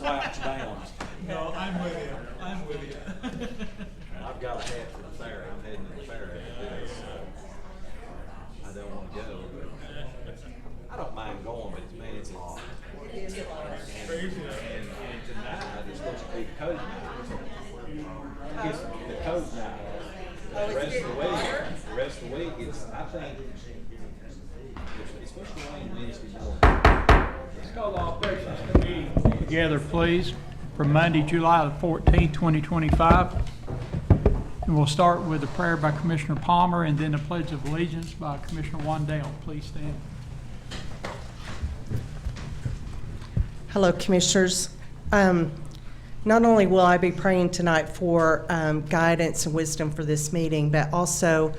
slouch down. No, I'm with you. I'm with you. I've got a hat for the fair. I'm heading to the fair after this, so I don't want to go. But I don't mind going, but man, it's long. Crazy. And tonight it's supposed to be code night. It's the code night. Oh, The it's rest of the getting week, hotter? the rest of the week, it's, I think, it's supposed to rain Wednesday morning. Let's call the operations committee together, please, for Monday, July the 14th, 2025. And we'll start with a prayer by Commissioner Palmer and then a pledge of allegiance by Commissioner Wandale. Please stand. Hello, Commissioners. Not only will I be praying tonight for guidance and wisdom for this meeting, but also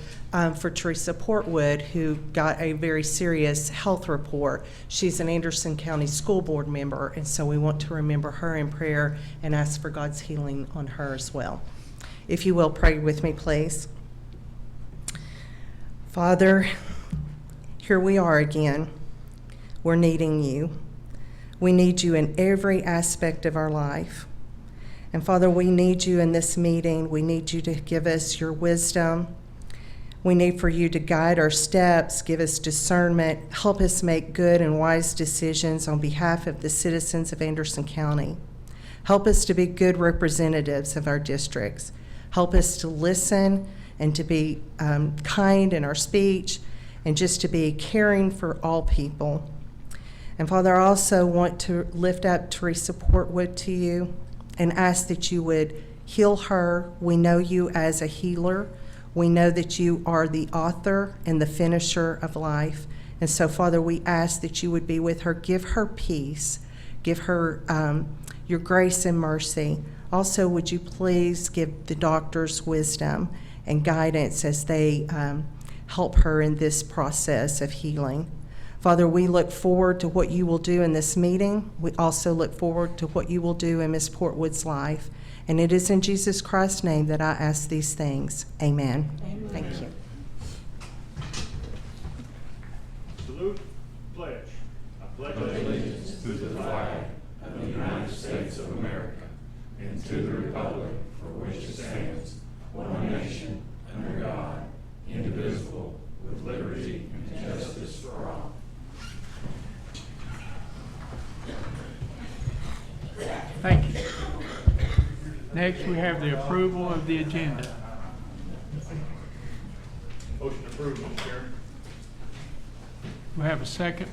for Teresa Portwood, who got a very serious health report. She's an Anderson County School Board member, and so we want to remember her in prayer and ask for God's healing on her as well. If you will, pray with me, please. Father, here we are again. We're needing you. We need you in every aspect of our life. And Father, we need you in this meeting. We need you to give us your wisdom. We need for you to guide our steps, give us discernment, help us make good and wise decisions on behalf of the citizens of Anderson County. Help us to be good representatives of our districts. Help us to listen and to be kind in our speech and just to be caring for all people. And Father, I also want to lift up Teresa Portwood to you and ask that you would heal her. We know you as a healer. We know that you are the author and the finisher of life. And so, Father, we ask that you would be with her. Give her peace. Give her your grace and mercy. Also, would you please give the doctors wisdom and guidance as they help her in this process of healing. Father, we look forward to what you will do in this meeting. We also look forward to what you will do in Ms. Portwood's life. And it is in Jesus Christ's name that I ask these things. Amen. Amen. Thank you. Salute, pledge. I pledge allegiance to the flag of the United States of America and to the republic for which it stands, one nation, under God, indivisible, with liberty and justice for all. Thank you. Next, we have the approval of the agenda. Motion approved, Mr. Chair. We have a second.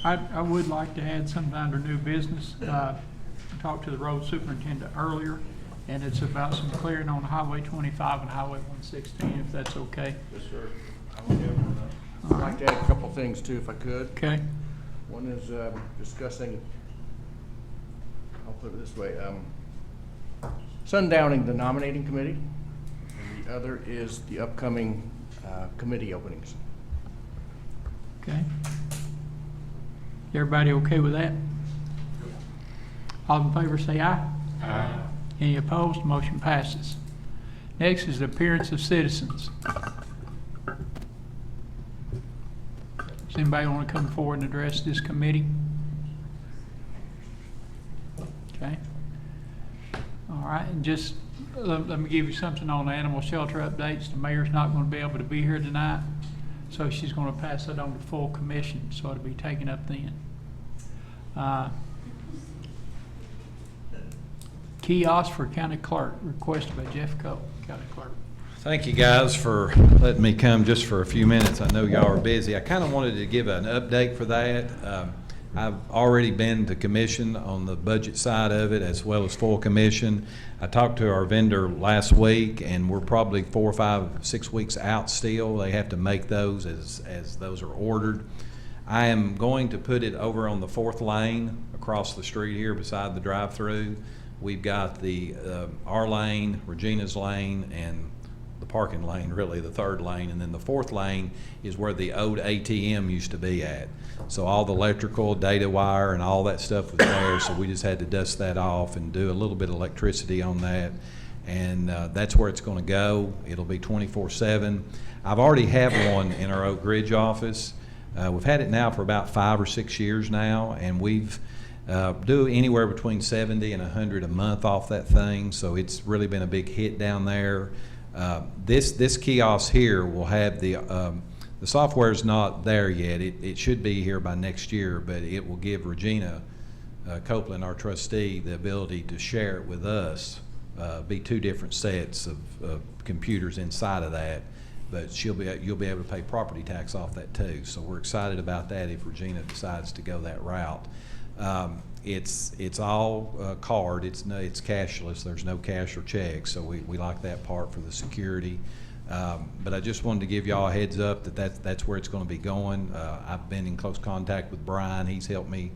I would like to add something under new business. I talked to the road superintendent earlier, and it's about some clearing on Highway 25 and Highway 116, if that's okay. Yes, sir. I'd like to add a couple things too, if I could. Okay. One is discussing, I'll put it this way, sundowning the nominating committee, and the other is the upcoming committee openings. Okay. Everybody okay with that? All in favor say aye. Aye. Any opposed? Motion passes. Next is the appearance of citizens. Does anybody want to come forward and address this committee? Okay. All right, and just let me give you something on the animal shelter updates. The mayor's not going to be able to be here tonight, so she's going to pass it on to full commission, so it'll be taken up then. Kiosk for county clerk, requested by Jeff Cole, county clerk. Thank you guys for letting me come just for a few minutes. I know y'all are busy. I kind of wanted to give an update for that. I've already been to commission on the budget side of it as well as full commission. I talked to our vendor last week, and we're probably 4, 5, 6 weeks out still. They have to make those as those are ordered. I am going to put it over on the 4th lane across the street here beside the drive-through. We've got the our lane, Regina's lane, and the parking lane, really the 3rd lane, and then the 4th lane is where the old ATM used to be at. So all the electrical, data wire, and all that stuff was there, so we just had to dust that off and do a little bit of electricity on that. And that's where it's going to go. It'll be 24/7. I've already have one in our Oak Ridge office. We've had it now for about 5 or 6 years now, and we've Do anywhere between 70 and 100 a month off that thing, so it's really been a big hit down there. This kiosk here will have the software's not there yet. It should be here by next year, but it will give Regina Copeland, our trustee, the ability to share it with us. Be two different sets of computers inside of that, but you'll be able to pay property tax off that too. So we're excited about that if Regina decides to go that route. It's all card. It's cashless. There's no cash or check, so we like that part for the security. But I just wanted to give y'all a heads up that's where it's going to be going. I've been in close contact with Brian. He's helped me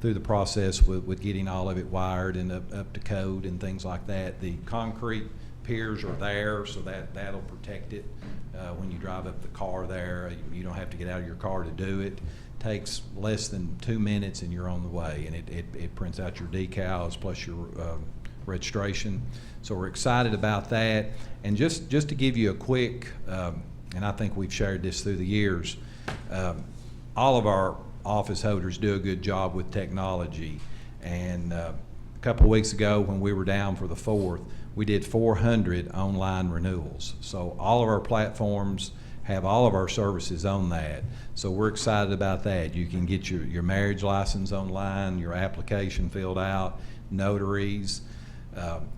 through the process with getting all of it wired and up to code and things like that. The concrete piers are there, so that'll protect it. When you drive up the car there, you don't have to get out of your car to do it. Takes less than 2 minutes and you're on the way, and it prints out your decals plus your registration. So we're excited about that. And just to give you a quick, and I think we've shared this through the years, all of our office holders do a good job with technology. And a couple of weeks ago when we were down for the 4th, we did 400 online renewals. So all of our platforms have all of our services on that. So we're excited about that. You can get your marriage license online, your application filled out, notaries,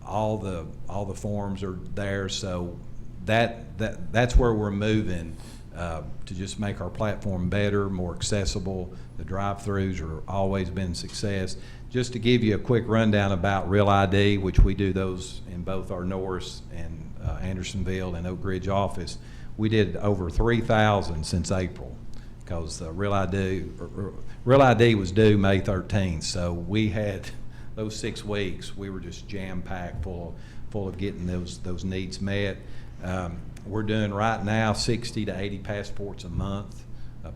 all the forms are there. So that's where we're moving to just make our platform better, more accessible. The drive-throughs are always been success. Just to give you a quick rundown about Real ID, which we do those in both our Norris and Andersonville and Oak Ridge office. We did over 3,000 since April, because Real ID was due May 13th. So we had those 6 weeks. We were just jam-packed full of getting those needs met. We're doing right now 60 to 80 passports a month.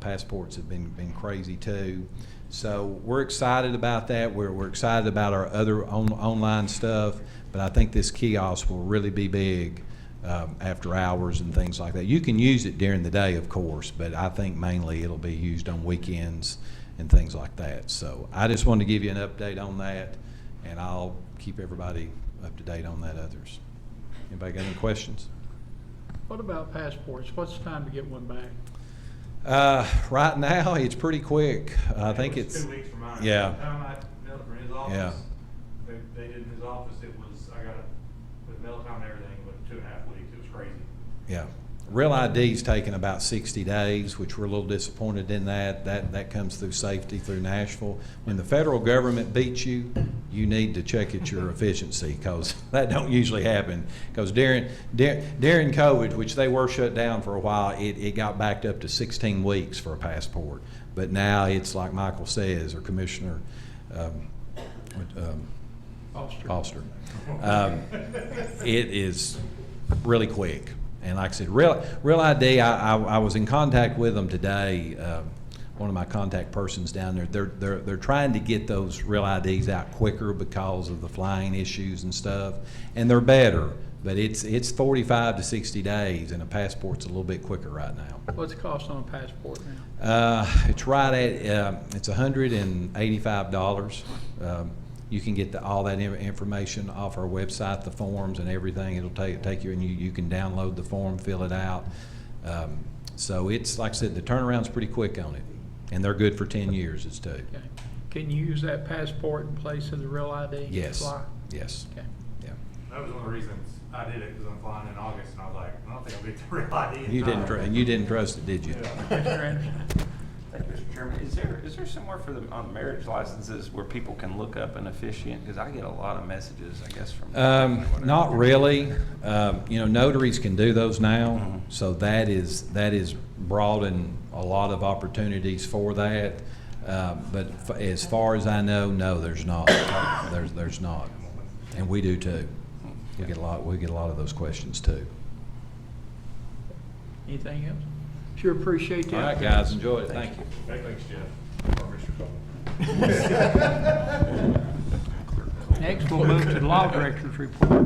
Passports have been crazy too. So we're excited about that. We're excited about our other online stuff, but I think this kiosk will really be big. After hours and things like that. You can use it during the day, of course, but I think mainly it'll be used on weekends and things like that. So I just wanted to give you an update on that, and I'll keep everybody up to date on that others. Anybody got any questions? What about passports? What's the time to get one back? Right now, it's pretty quick. I think It was it's 2 weeks from mine. yeah. The time I mailed it from his office, Yeah. they did in his office, I got it with mail time and everything, but 2.5 weeks, it was crazy. Yeah. Real ID's taken about 60 days, which we're a little disappointed in that. That comes through safety through Nashville. When the federal government beats you, you need to check at your efficiency, because that don't usually happen. Because during COVID, which they were shut down for a while, it got backed up to 16 weeks for a passport. But now it's like Michael says, or Commissioner Oster. It is really quick. And like I said, Real ID, I was in contact with them today. One of my contact persons down there, they're trying to get those Real IDs out quicker because of the flying issues and stuff, and they're better. But it's 45 to 60 days, and a passport's a little bit quicker right now. What's the cost on a passport now? It's right at it's $185. You can get all that information off our website, the forms and everything. It'll take you, and you can download the form, fill it out. So it's, like I said, the turnaround's pretty quick on it, and they're good for 10 years, it's too. Okay. Can you use that passport in place of the Real ID? to Yes, fly? yes, Okay. yeah. That was one of the reasons I did it, because I'm flying in August, and I was like, I don't think I'll get the Real ID in You time. you didn't trust it, did you? Mr. Anderson? Thank you, Mr. Chairman. Is there somewhere for the, on marriage licenses where people can look up an officiant? Because I get a lot of messages, I guess, from. Not really. Notaries can do those now, so that is broadened a lot of opportunities for that. But as far as I know, no, there's not. There's not, and we do too. We get a lot of those questions too. Anything else? Sure appreciate that. All right, guys, enjoy it. Thank you. Okay, thanks, Jeff. Or Mr. Cole. Next, we'll move to the law director's report.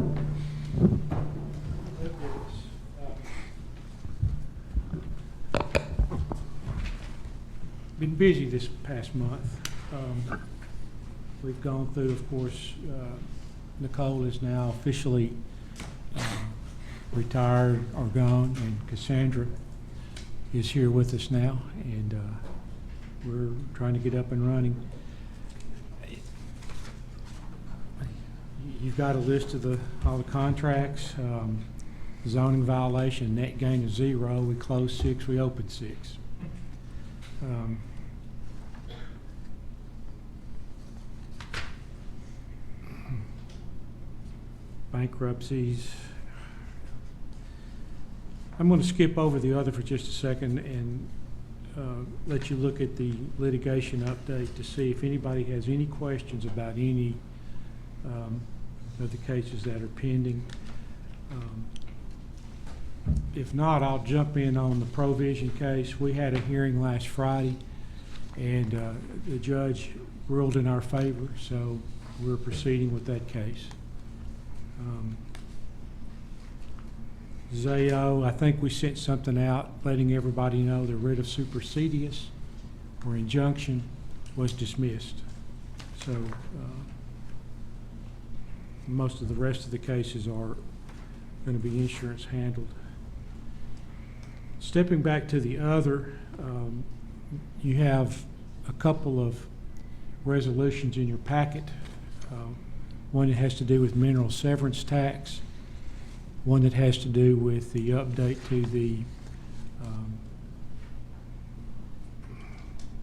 Been busy this past month. we've gone through, of course, Nicole is now officially retired or gone, and Cassandra is here with us now, and we're trying to get up and running. You've got a list of all the contracts, zoning violation, net gain of 0. We closed 6, we opened 6. Bankruptcies. I'm going to skip over the other for just a second and let you look at the litigation update to see if anybody has any questions about any of the cases that are pending. If not, I'll jump in on the Provision case. We had a hearing last Friday, and the judge ruled in our favor, so we're proceeding with that case. Zayo, I think we sent something out letting everybody know the writ of supersedious or injunction was dismissed. So most of the rest of the cases are going to be insurance handled. Stepping back to the other, you have a couple of resolutions in your packet. One that has to do with mineral severance tax, one that has to do with the update to the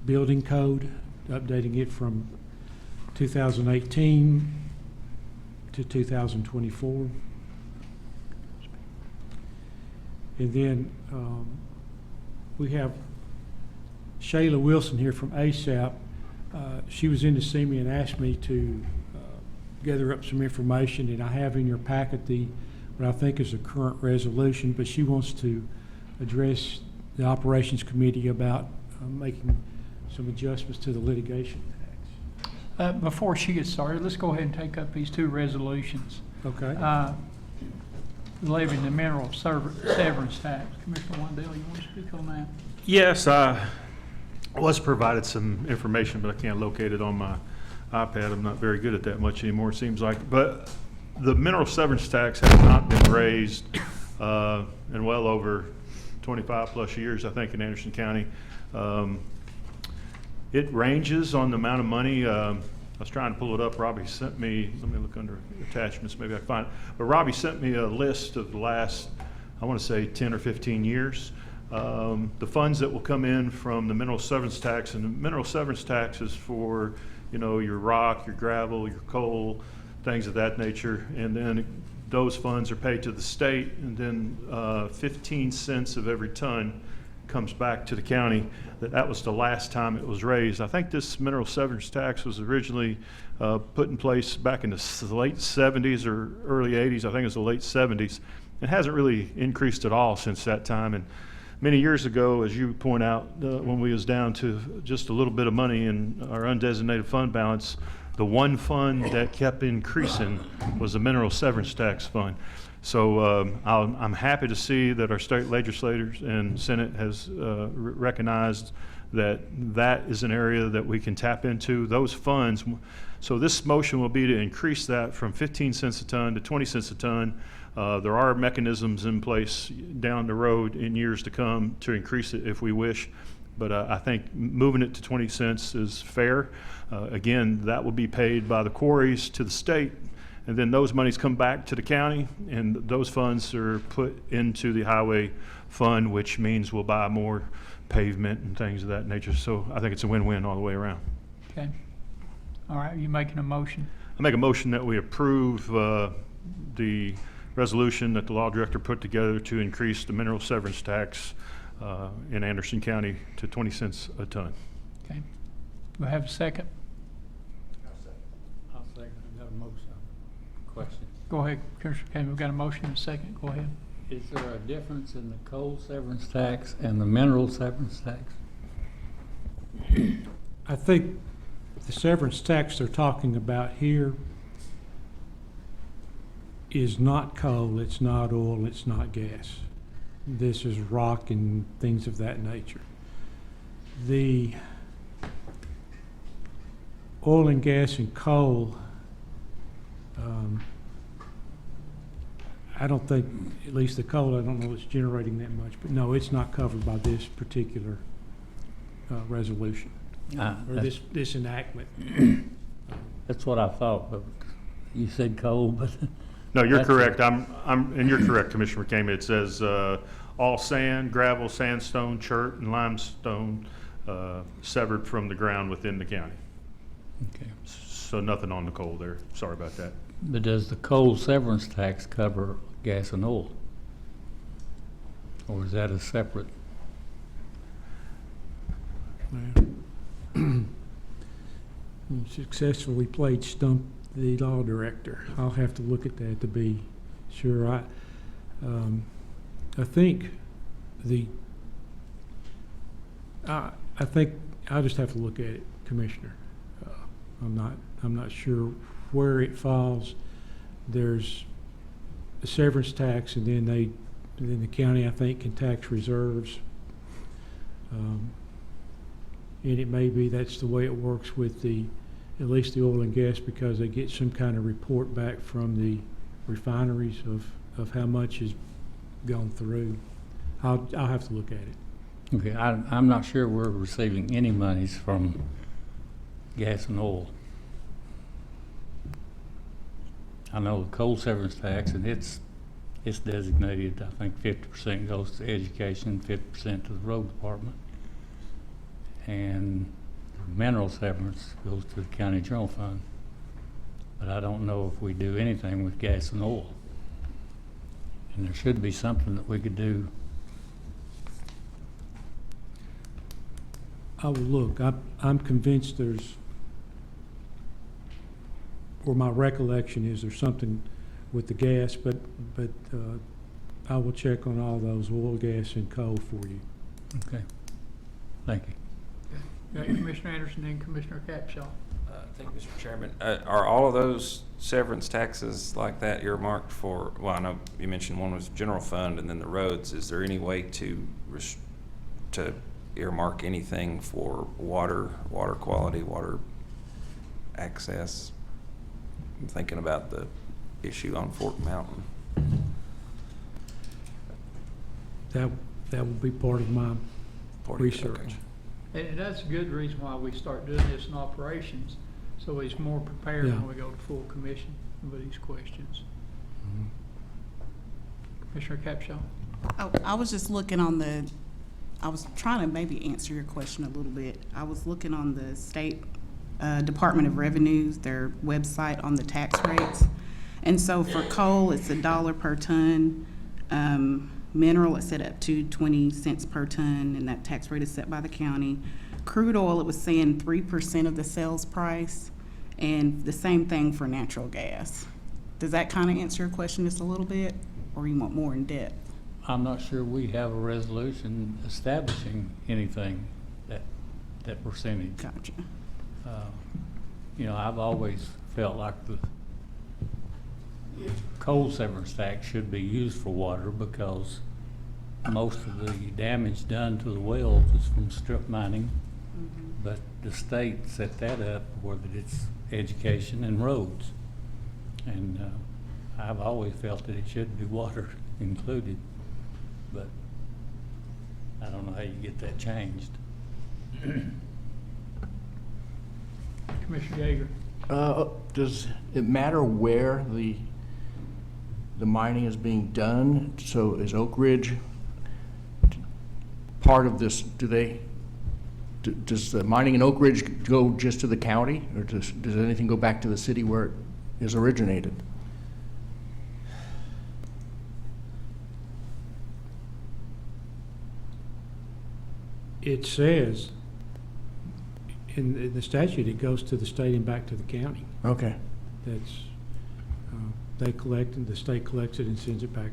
building code, updating it from 2018 to 2024. And then we have Shayla Wilson here from ASAP. She was in to see me and asked me to gather up some information, and I have in your packet what I think is a current resolution, but she wants to address the Operations Committee about making some adjustments to the litigation tax. Before she gets started, let's go ahead and take up these 2 resolutions. Okay. Levying the mineral severance tax. Commissioner Wandell, you want to speak on that? Yes, I was provided some information, but I can't locate it on my iPad. I'm not very good at that much anymore, it seems like. But the mineral severance tax has not been raised in well over 25 plus years, I think, in Anderson County. It ranges on the amount of money. I was trying to pull it up. Robbie sent me, let me look under attachments, maybe I can find it. But Robbie sent me a list of the last, I want to say 10 or 15 years. The funds that will come in from the mineral severance tax, and the mineral severance tax is for, you know, your rock, your gravel, your coal, things of that nature. And then those funds are paid to the state, and then 15 cents of every ton comes back to the county. That was the last time it was raised. I think this mineral severance tax was originally put in place back in the late 70s or early 80s. I think it was the late 70s. It hasn't really increased at all since that time. And many years ago, as you point out, when we was down to just a little bit of money in our undesignated fund balance, the one fund that kept increasing was the mineral severance tax fund. So I'm happy to see that our state legislators and Senate has recognized that that is an area that we can tap into those funds. So this motion will be to increase that from 15 cents a ton to 20 cents a ton. There are mechanisms in place down the road in years to come to increase it if we wish. But I think moving it to 20 cents is fair. Again, that will be paid by the quarries to the state, and then those monies come back to the county, and those funds are put into the highway fund, which means we'll buy more pavement and things of that nature. So I think it's a win-win all the way around. Okay. All right, you making a motion? I make a motion that we approve the resolution that the law director put together to increase the mineral severance tax in Anderson County to 20 cents a ton. Okay. Do I have a second? I'll second. I've got a motion. Question. Go ahead, Commissioner. Okay, we've got a motion and a second. Go ahead. Is there a difference in the coal severance tax and the mineral severance tax? I think the severance tax they're talking about here is not coal, it's not oil, it's not gas. This is rock and things of that nature. The oil and gas and coal, I don't think, at least the coal, I don't know it's generating that much, but no, it's not covered by this particular resolution, or this enactment. That's what I thought, but you said coal, but. No, you're That's- correct. And you're correct, Commissioner McCamey. It says, all sand, gravel, sandstone, chert, and limestone, severed from the ground within the county. Okay. So nothing on the coal there. Sorry about that. But does the coal severance tax cover gas and oil? Or is that a separate? Successfully played stump the law director. I'll have to look at that to be sure. I think I think I'll just have to look at it, Commissioner. I'm not sure where it falls. There's the severance tax, and then the county, I think, can tax reserves. And it may be that's the way it works with at least the oil and gas, because they get some kind of report back from the refineries of how much has gone through. I'll have to look at it. Okay, I'm not sure we're receiving any monies from gas and oil. I know the coal severance tax, and it's designated, I think 50% goes to education, 50% to the road department. And the mineral severance goes to the county general fund. But I don't know if we do anything with gas and oil. And there should be something that we could do. I will look. I'm convinced or my recollection is there's something with the gas, but I will check on all those, oil, gas, and coal for you. Okay, thank you. Got Commissioner Anderson and Commissioner Capshaw. Thank you, Mr. Chairman. Are all of those severance taxes like that earmarked for, well, I know you mentioned one was general fund and then the roads. Is there any way to earmark anything for water quality, water access? I'm thinking about the issue on Fort Mountain. That will be part of my research. Okay. And that's a good reason why we start doing this in operations, so he's more prepared Yeah. when we go to full commission with these questions. Commissioner Capshaw? Oh, I was just looking on I was trying to maybe answer your question a little bit. I was looking on the state Department of Revenue's, their website on the tax rates. And so for coal, it's $1 per ton. Mineral, it's set up to 20 cents per ton, and that tax rate is set by the county. Crude oil, it was saying 3% of the sales price, and the same thing for natural gas. Does that kind of answer your question just a little bit, or you want more in depth? I'm not sure we have a resolution establishing anything that percentage. Gotcha. You know, I've always felt like the coal severance tax should be used for water, because most of the damage done to the wells is from strip mining. But the state set that up where that it's education and roads. And I've always felt that it should be water included, but I don't know how you get that changed. Commissioner Yeager? Does it matter where the mining is being done? So is Oak Ridge part of this? Does the mining in Oak Ridge go just to the county, or does anything go back to the city where it is originated? It says in the statute, it goes to the state and back to the county. Okay. That's, they collect, and the state collects it and sends it back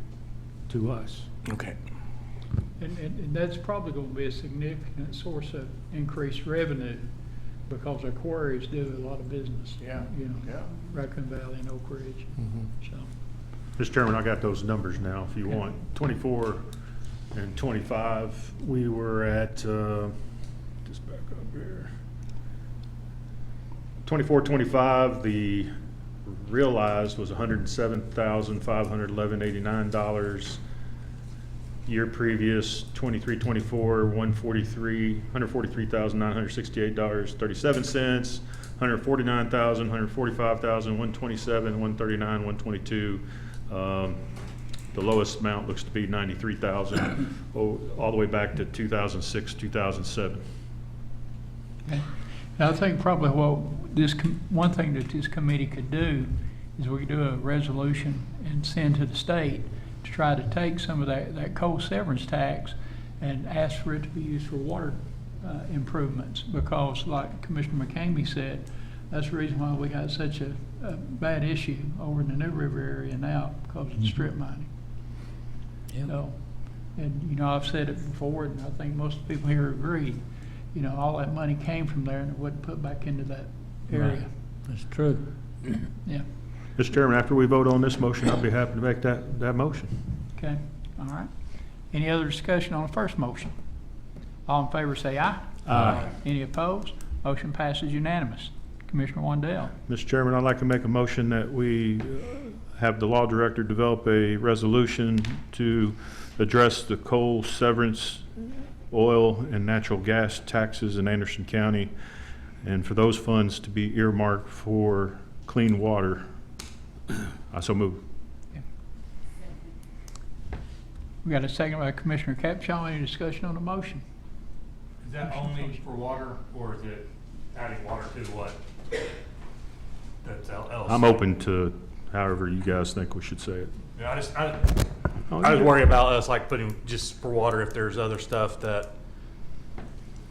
to us. Okay. And that's probably going to be a significant source of increased revenue, because our quarries do a lot of business. Yeah, You know, yeah. Raccoon Valley and Oak Ridge. So, Mr. Chairman, I got those numbers now if you want. 24 and 25, we were at, just back up here. 24-25, the realized was $107,511.89. Year previous, 23-24, $143,968.37. 149,000, 145,000, 127, 139, 122. The lowest amount looks to be 93,000, all the way back to 2006, 2007. Okay. And I think probably one thing that this committee could do is we could do a resolution and send to the state to try to take some of that coal severance tax and ask for it to be used for water improvements, because like Commissioner McCamey said, that's the reason why we got such a bad issue over in the New River area now, because of the strip mining. So, and I've said it before, and I think most people here agree, all that money came from there and it wasn't put back into that area. Right. That's true. Yeah, Mr. Chairman, after we vote on this motion, I'll be happy to make that motion. okay, all right. Any other discussion on the first motion? All in favor say aye. Aye. Any opposed? Motion passes unanimous. Commissioner Wandell. Mr. Chairman, I'd like to make a motion that we have the law director develop a resolution to address the coal severance, oil, and natural gas taxes in Anderson County, and for those funds to be earmarked for clean water. I so move. We got a second by Commissioner Capshaw. Any discussion on the motion? Is that only for water, or is it adding water to what? That's else? I'm open to however you guys think we should say it. Yeah, I just worry about us like putting just for water if there's other stuff that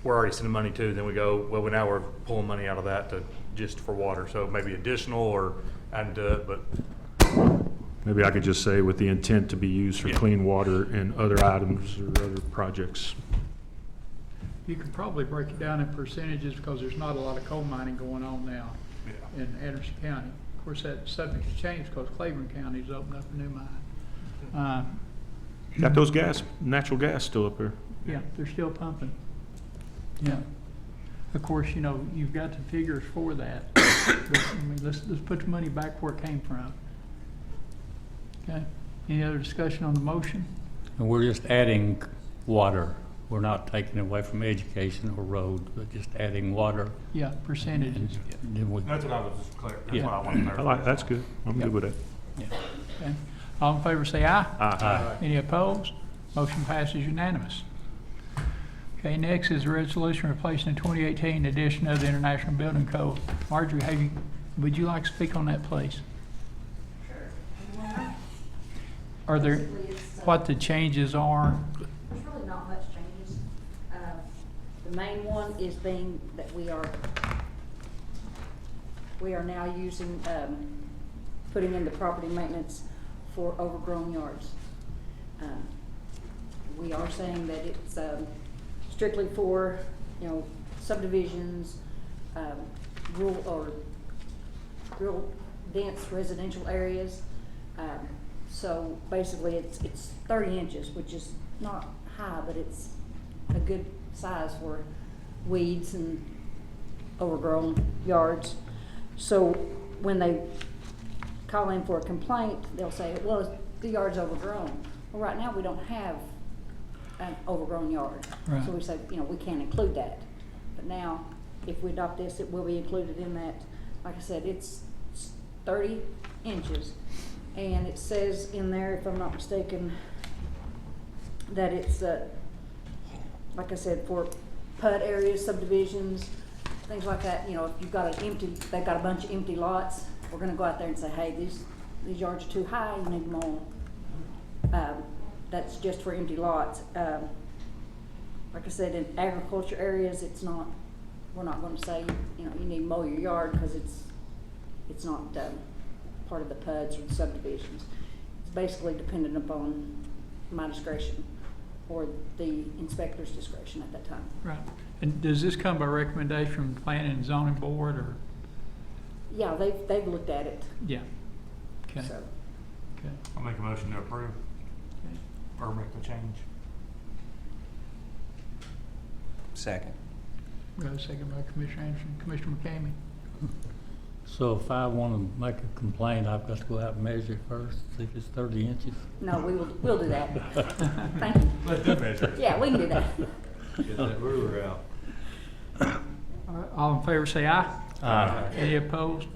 we're already sending money to, then we go, well, now we're pulling money out of that to just for water. So maybe additional or adding to it, but. Maybe I could just say with the intent to be used for clean water and other items or other projects. You could probably break it down in percentages, because there's not a lot of coal mining going on now in Anderson County. Of course, that's subject to change because Claiborne County's opened up a new mine. Got those natural gas still up there. Yeah, they're still pumping. Yeah. Of course, you've got the figures for that. But, let's put the money back where it came from. Okay. Any other discussion on the motion? And we're just adding water. We're not taking away from education or road, but just adding water. Yeah, percentages. Then we- That's what I was just clear. That's Yeah. what I wanted to clarify. That's good. I'm good with that. yeah. Okay. All in favor say aye. Aye. Any opposed? Motion passes unanimous. Okay, next is a resolution replacing the 2018 edition of the International Building Code. Marjorie, would you like to speak on that, please? Are there, what the changes are? There's really not much changes. The main one is being that we are now using, putting in the property maintenance for overgrown yards. We are saying that it's strictly for, subdivisions, rural or real dense residential areas. So basically it's 30 inches, which is not high, but it's a good size for weeds and overgrown yards. So when they call in for a complaint, they'll say, well, the yard's overgrown. Well, right now we don't have an overgrown yard. Right. So we say, we can't include that. But now, if we adopt this, it will be included in that. Like I said, it's 30 inches. And it says in there, if I'm not mistaken, that it's, like I said, for PUD areas, subdivisions, things like that. If you've got they've got a bunch of empty lots, we're gonna go out there and say, hey, these yards are too high, you need more. That's just for empty lots. Like I said, in agriculture areas, we're not gonna say, you need to mow your yard, because it's not, part of the PUDs or the subdivisions. It's basically dependent upon my discretion or the inspector's discretion at that time. Right. And does this come by recommendation from the Planning and Zoning Board, or? Yeah, they've looked at it, Yeah. Okay. so. Okay. I'll make a motion to approve Okay. or make the change. Second. We got a second by Commissioner Anderson. Commissioner McCamey, So if I want to make a complaint, I've got to go out and measure first, see if it's 30 inches? No, we'll do that. Thank you. Let them measure. Yeah, we can do that. Get that ruler out. All right, all in favor say aye. Aye. Any opposed?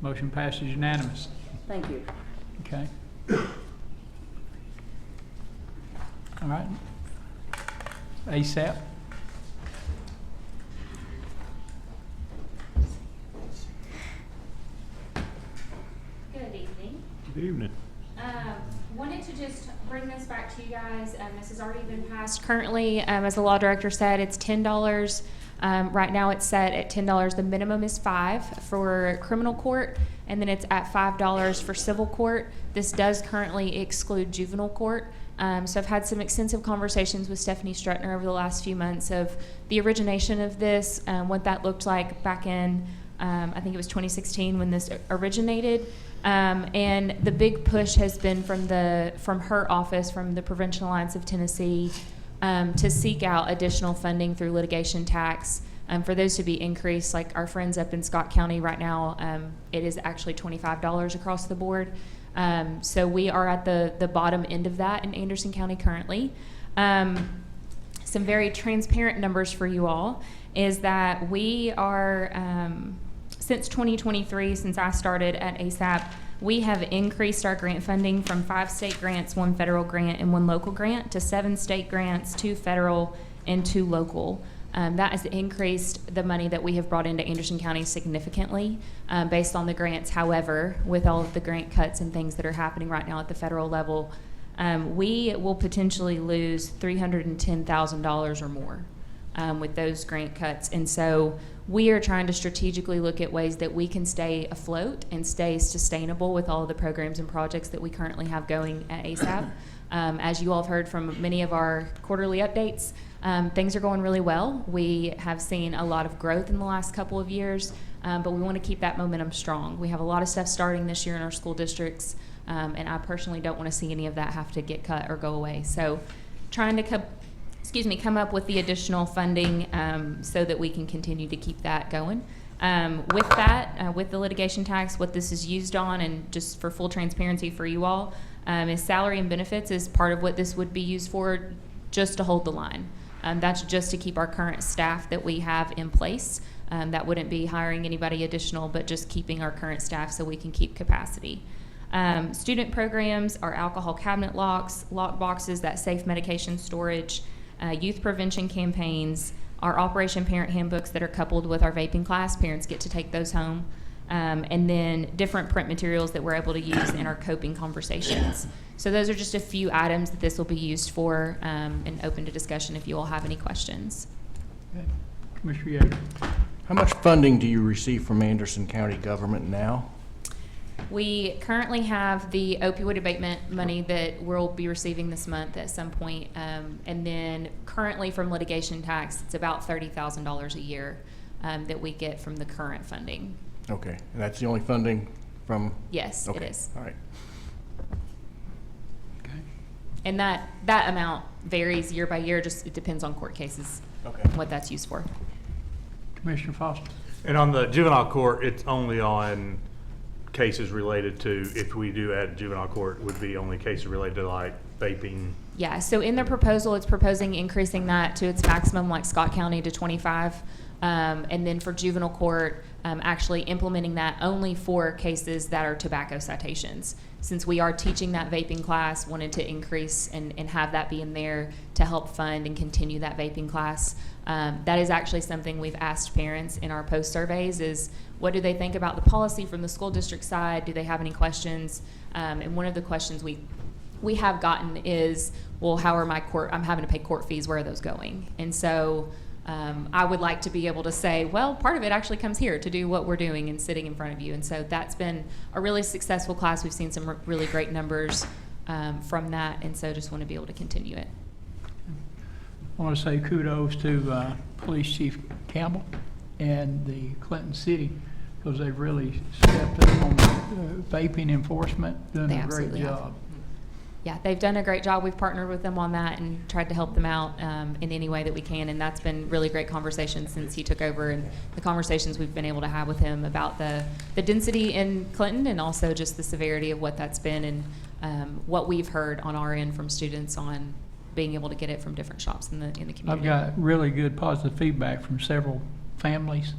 Motion passes unanimous. Thank you. Okay. All right. ASAP. Good evening. Good evening. Wanted to just bring this back to you guys. This has already been passed. Currently, as the law director said, it's $10. Right now, it's set at $10. The minimum is $5 for criminal court, and then it's at $5 for civil court. This does currently exclude juvenile court. So I've had some extensive conversations with Stephanie Strutner over the last few months of the origination of this, what that looked like back in, I think it was 2016 when this originated. And the big push has been from her office, from the Prevention Alliance of Tennessee, to seek out additional funding through litigation tax for those to be increased. Like our friends up in Scott County right now, it is actually $25 across the board. So we are at the bottom end of that in Anderson County currently. Some very transparent numbers for you all is that we are, since 2023, since I started at ASAP, we have increased our grant funding from 5 state grants, 1 federal grant, and 1 local grant to 7 state grants, 2 federal, and 2 local. That has increased the money that we have brought into Anderson County significantly based on the grants. However, with all of the grant cuts and things that are happening right now at the federal level, we will potentially lose $310,000 or more with those grant cuts. And so we are trying to strategically look at ways that we can stay afloat and stay sustainable with all of the programs and projects that we currently have going at ASAP. As you all have heard from many of our quarterly updates, things are going really well. We have seen a lot of growth in the last couple of years, but we want to keep that momentum strong. We have a lot of stuff starting this year in our school districts, and I personally don't want to see any of that have to get cut or go away. So trying to come up with the additional funding so that we can continue to keep that going. With that, with the litigation tax, what this is used on, and just for full transparency for you all, is salary and benefits is part of what this would be used for, just to hold the line. That's just to keep our current staff that we have in place. That wouldn't be hiring anybody additional, but just keeping our current staff so we can keep capacity. Student programs are alcohol cabinet locks, lock boxes, that safe medication storage, youth prevention campaigns, our Operation Parent handbooks that are coupled with our vaping class. Parents get to take those home. And then different print materials that we're able to use in our coping conversations. So those are just a few items that this will be used for, and open to discussion if you all have any questions. Okay. Commissioner Yeager. How much funding do you receive from Anderson County government now? We currently have the opioid abatement money that we'll be receiving this month at some point. And then currently from litigation tax, it's about $30,000 a year that we get from the current funding. Okay, and that's the only funding from? Yes, Okay. it is. All right. Okay. And that amount varies year by year, just it depends on court cases, Okay. what that's used for. Commissioner Foster. And on the juvenile court, it's only on cases related to, if we do add juvenile court, would be only cases related to like vaping. Yeah, so in the proposal, it's proposing increasing that to its maximum, like Scott County, to 25. And then for juvenile court, actually implementing that only for cases that are tobacco citations. Since we are teaching that vaping class, wanted to increase and have that be in there to help fund and continue that vaping class. That is actually something we've asked parents in our post surveys is, what do they think about the policy from the school district side? Do they have any questions? And one of the questions we have gotten is, well, how are I'm having to pay court fees, where are those going? And so I would like to be able to say, well, part of it actually comes here to do what we're doing and sitting in front of you. And so that's been a really successful class. We've seen some really great numbers from that, and so just want to be able to continue it. I want to say kudos to Police Chief Campbell and the Clinton City, because they've really stepped up on vaping enforcement, doing They a great absolutely have. job. yeah, they've done a great job. We've partnered with them on that and tried to help them out in any way that we can. And that's been really great conversations since he took over, and the conversations we've been able to have with him about the density in Clinton and also just the severity of what that's been, and what we've heard on our end from students on being able to get it from different shops in the community. I've got really good positive feedback from several families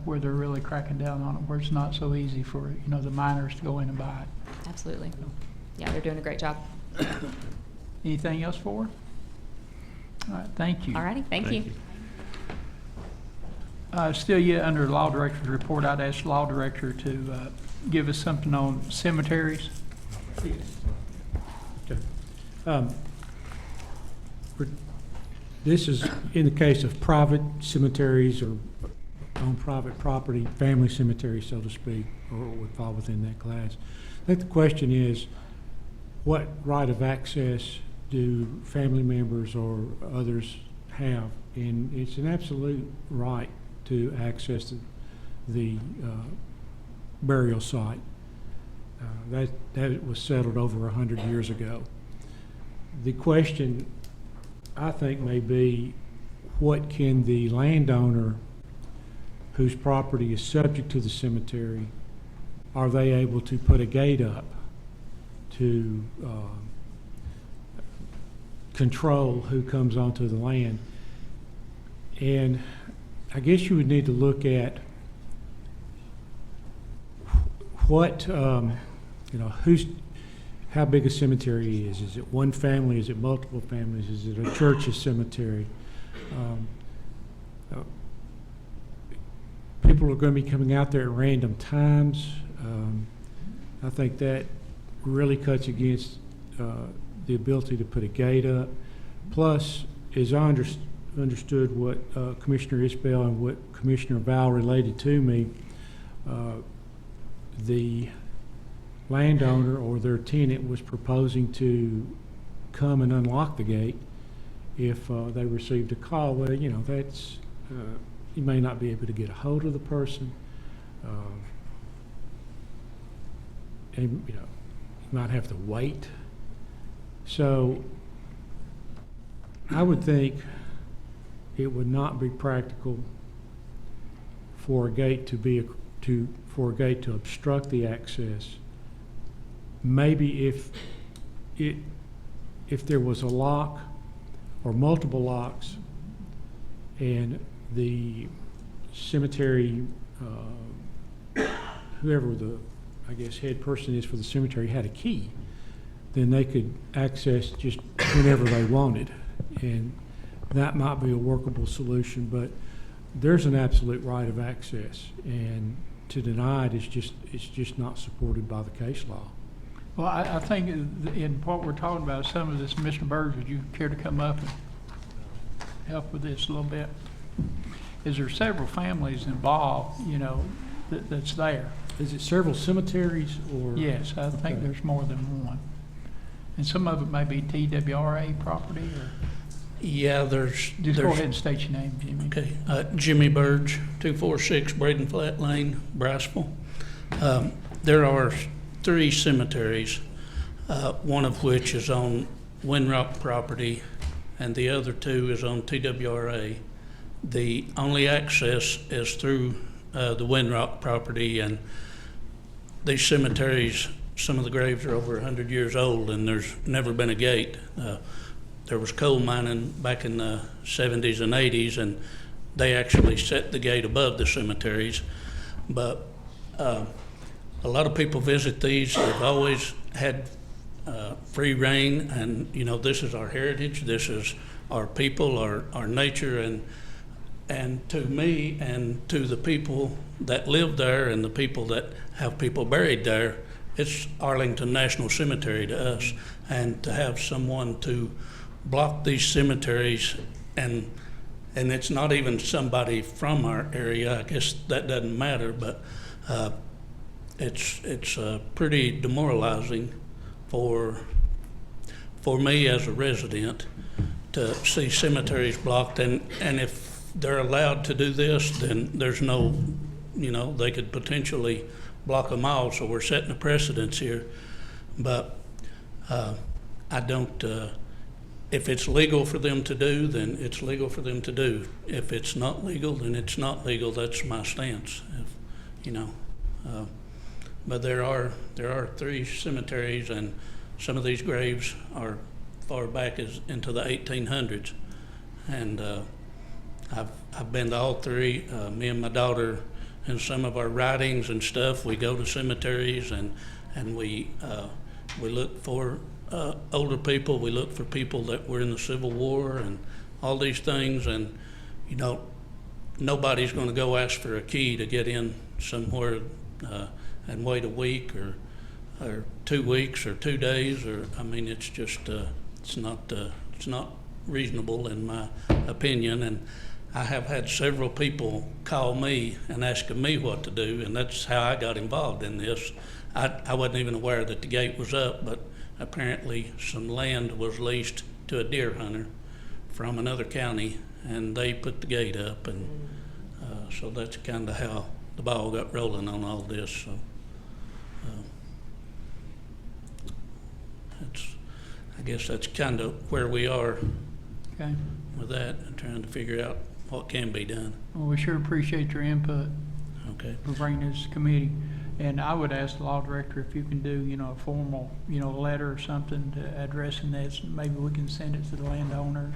where they're really cracking down on it, where it's not so easy for the minors to go in and buy it. Absolutely. Yeah, they're doing a great job. Anything else for her? All right, thank you. All righty, thank you. Still yet under the Law Director's report, I'd ask the Law Director to give us something on cemeteries. Okay. This is in the case of private cemeteries or on private property, family cemeteries, so to speak, or would fall within that class. I think the question is, what right of access do family members or others have? And it's an absolute right to access the burial site. That was settled over 100 years ago. The question, I think, may be, what can the landowner whose property is subject to the cemetery, are they able to put a gate up to control who comes onto the land? And I guess you would need to look at what, how big a cemetery is. Is it one family? Is it multiple families? Is it a church's cemetery? People are going to be coming out there at random times. I think that really cuts against the ability to put a gate up. Plus, as I understood what Commissioner Isbell and what Commissioner Val related to me, the landowner or their tenant was proposing to come and unlock the gate if they received a call. Well, that's you may not be able to get a hold of the person, and you might have to wait. So I would think it would not be practical for a gate to obstruct the access. Maybe if there was a lock or multiple locks, and the cemetery, whoever the, I guess, head person is for the cemetery had a key, then they could access just whenever they wanted. And that might be a workable solution, but there's an absolute right of access, and to deny it is just not supported by the case law. Well, I think in what we're talking about, some of this, Mr. Burge, would you care to come up and help with this a little bit? Is there several families involved, that's there? Is it several cemeteries or? Yes, I think there's more than one. And some of it may be TWRA property or? Yeah, there's. Just go ahead and state your name, Jimmy. Okay, Jimmy Burge, 246 Braden Flat Lane, Briceville. There are 3 cemeteries, one of which is on Windrock property, and the other 2 is on TWRA. The only access is through the Windrock property, and these cemeteries, some of the graves are over 100 years old, and there's never been a gate. There was coal mining back in the 70s and 80s, and they actually set the gate above the cemeteries. But a lot of people visit these. They've always had free reign, and this is our heritage. This is our people, our nature, and to me and to the people that live there and the people that have people buried there, it's Arlington National Cemetery to us. And to have someone to block these cemeteries, and it's not even somebody from our area, I guess that doesn't matter, but it's pretty demoralizing for me as a resident to see cemeteries blocked, and if they're allowed to do this, then there's no, they could potentially block them all, so we're setting a precedence here. But I don't, if it's legal for them to do, then it's legal for them to do. If it's not legal, then it's not legal. That's my stance, you know. But there are 3 cemeteries, and some of these graves are far back as into the 1800s. And I've been to all 3. Me and my daughter, in some of our writings and stuff, we go to cemeteries and we look for older people. We look for people that were in the Civil War and all these things. And you know, nobody's going to go ask for a key to get in somewhere and wait a week or 2 weeks or 2 days. Or I mean, it's just it's not reasonable in my opinion. And I have had several people call me and asking me what to do, and that's how I got involved in this. I wasn't even aware that the gate was up, but apparently some land was leased to a deer hunter from another county, and they put the gate up, and so that's kind of how the ball got rolling on all this. So I guess that's kind of where we are Okay. with that, and trying to figure out what can be done. Well, we sure appreciate your input Okay. for bringing this committee. And I would ask the law director if you can do, you know, a formal, you know, letter or something to addressing this. Maybe we can send it to the landowners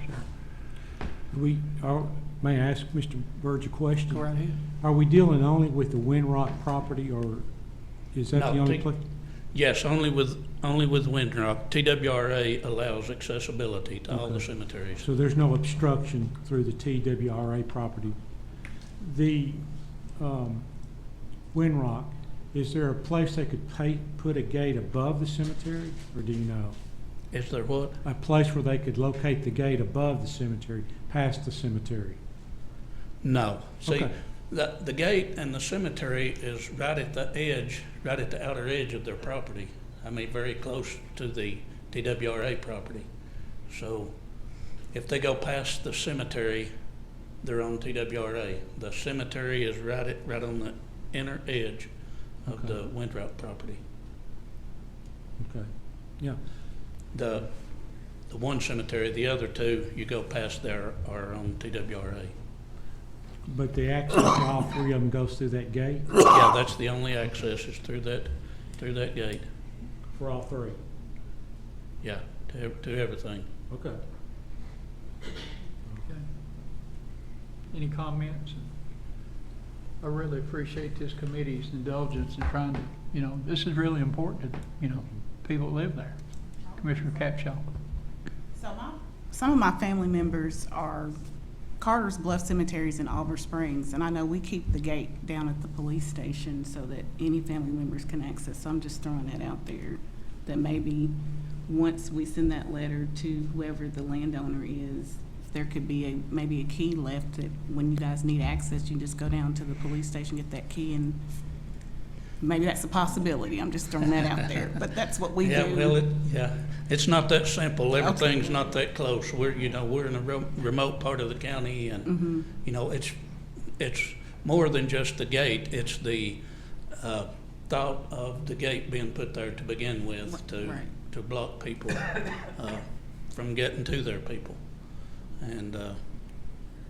or. May I ask Mr. Burge a question? Go right ahead. Are we dealing only with the Windrock property, or is that No, the only place? Yes, only with Windrock. TWRA allows accessibility to all the Okay. cemeteries. So there's no obstruction through the TWRA property. The Windrock, is there a place they could put a gate above the cemetery, or do you know? Is there what? A place where they could locate the gate above the cemetery, past the cemetery? No. See, Okay. the gate and the cemetery is right at the edge, right at the outer edge of their property. I mean, very close to the TWRA property. So if they go past the cemetery, they're on TWRA. The cemetery is right on the inner edge of the Windrock property. Okay, yeah. The one cemetery, the other 2, you go past there, are on TWRA. But the access to all 3 of them goes through that gate Yeah, that's the only access is through that gate. for all 3? Yeah, to everything. Okay. Okay. Any comments? I really appreciate this committee's indulgence in trying to, you know, this is really important to, you know, people that live there. Commissioner Capshaw. So some of my family members are Carter's Bluff Cemeteries in Auburn Springs, and I know we keep the gate down at the police station so that any family members can access. So I'm just throwing that out there, that maybe once we send that letter to whoever the landowner is, there could be maybe a key left that when you guys need access, you can just go down to the police station, get that key, and maybe that's a possibility. I'm just throwing that out there, but that's what we Yeah, do. well, it's not that simple. Everything's not that close. We're in a remote part of the county, and you know, it's more than just the gate. It's the thought of the gate being put there to begin with to block people from getting to their people. And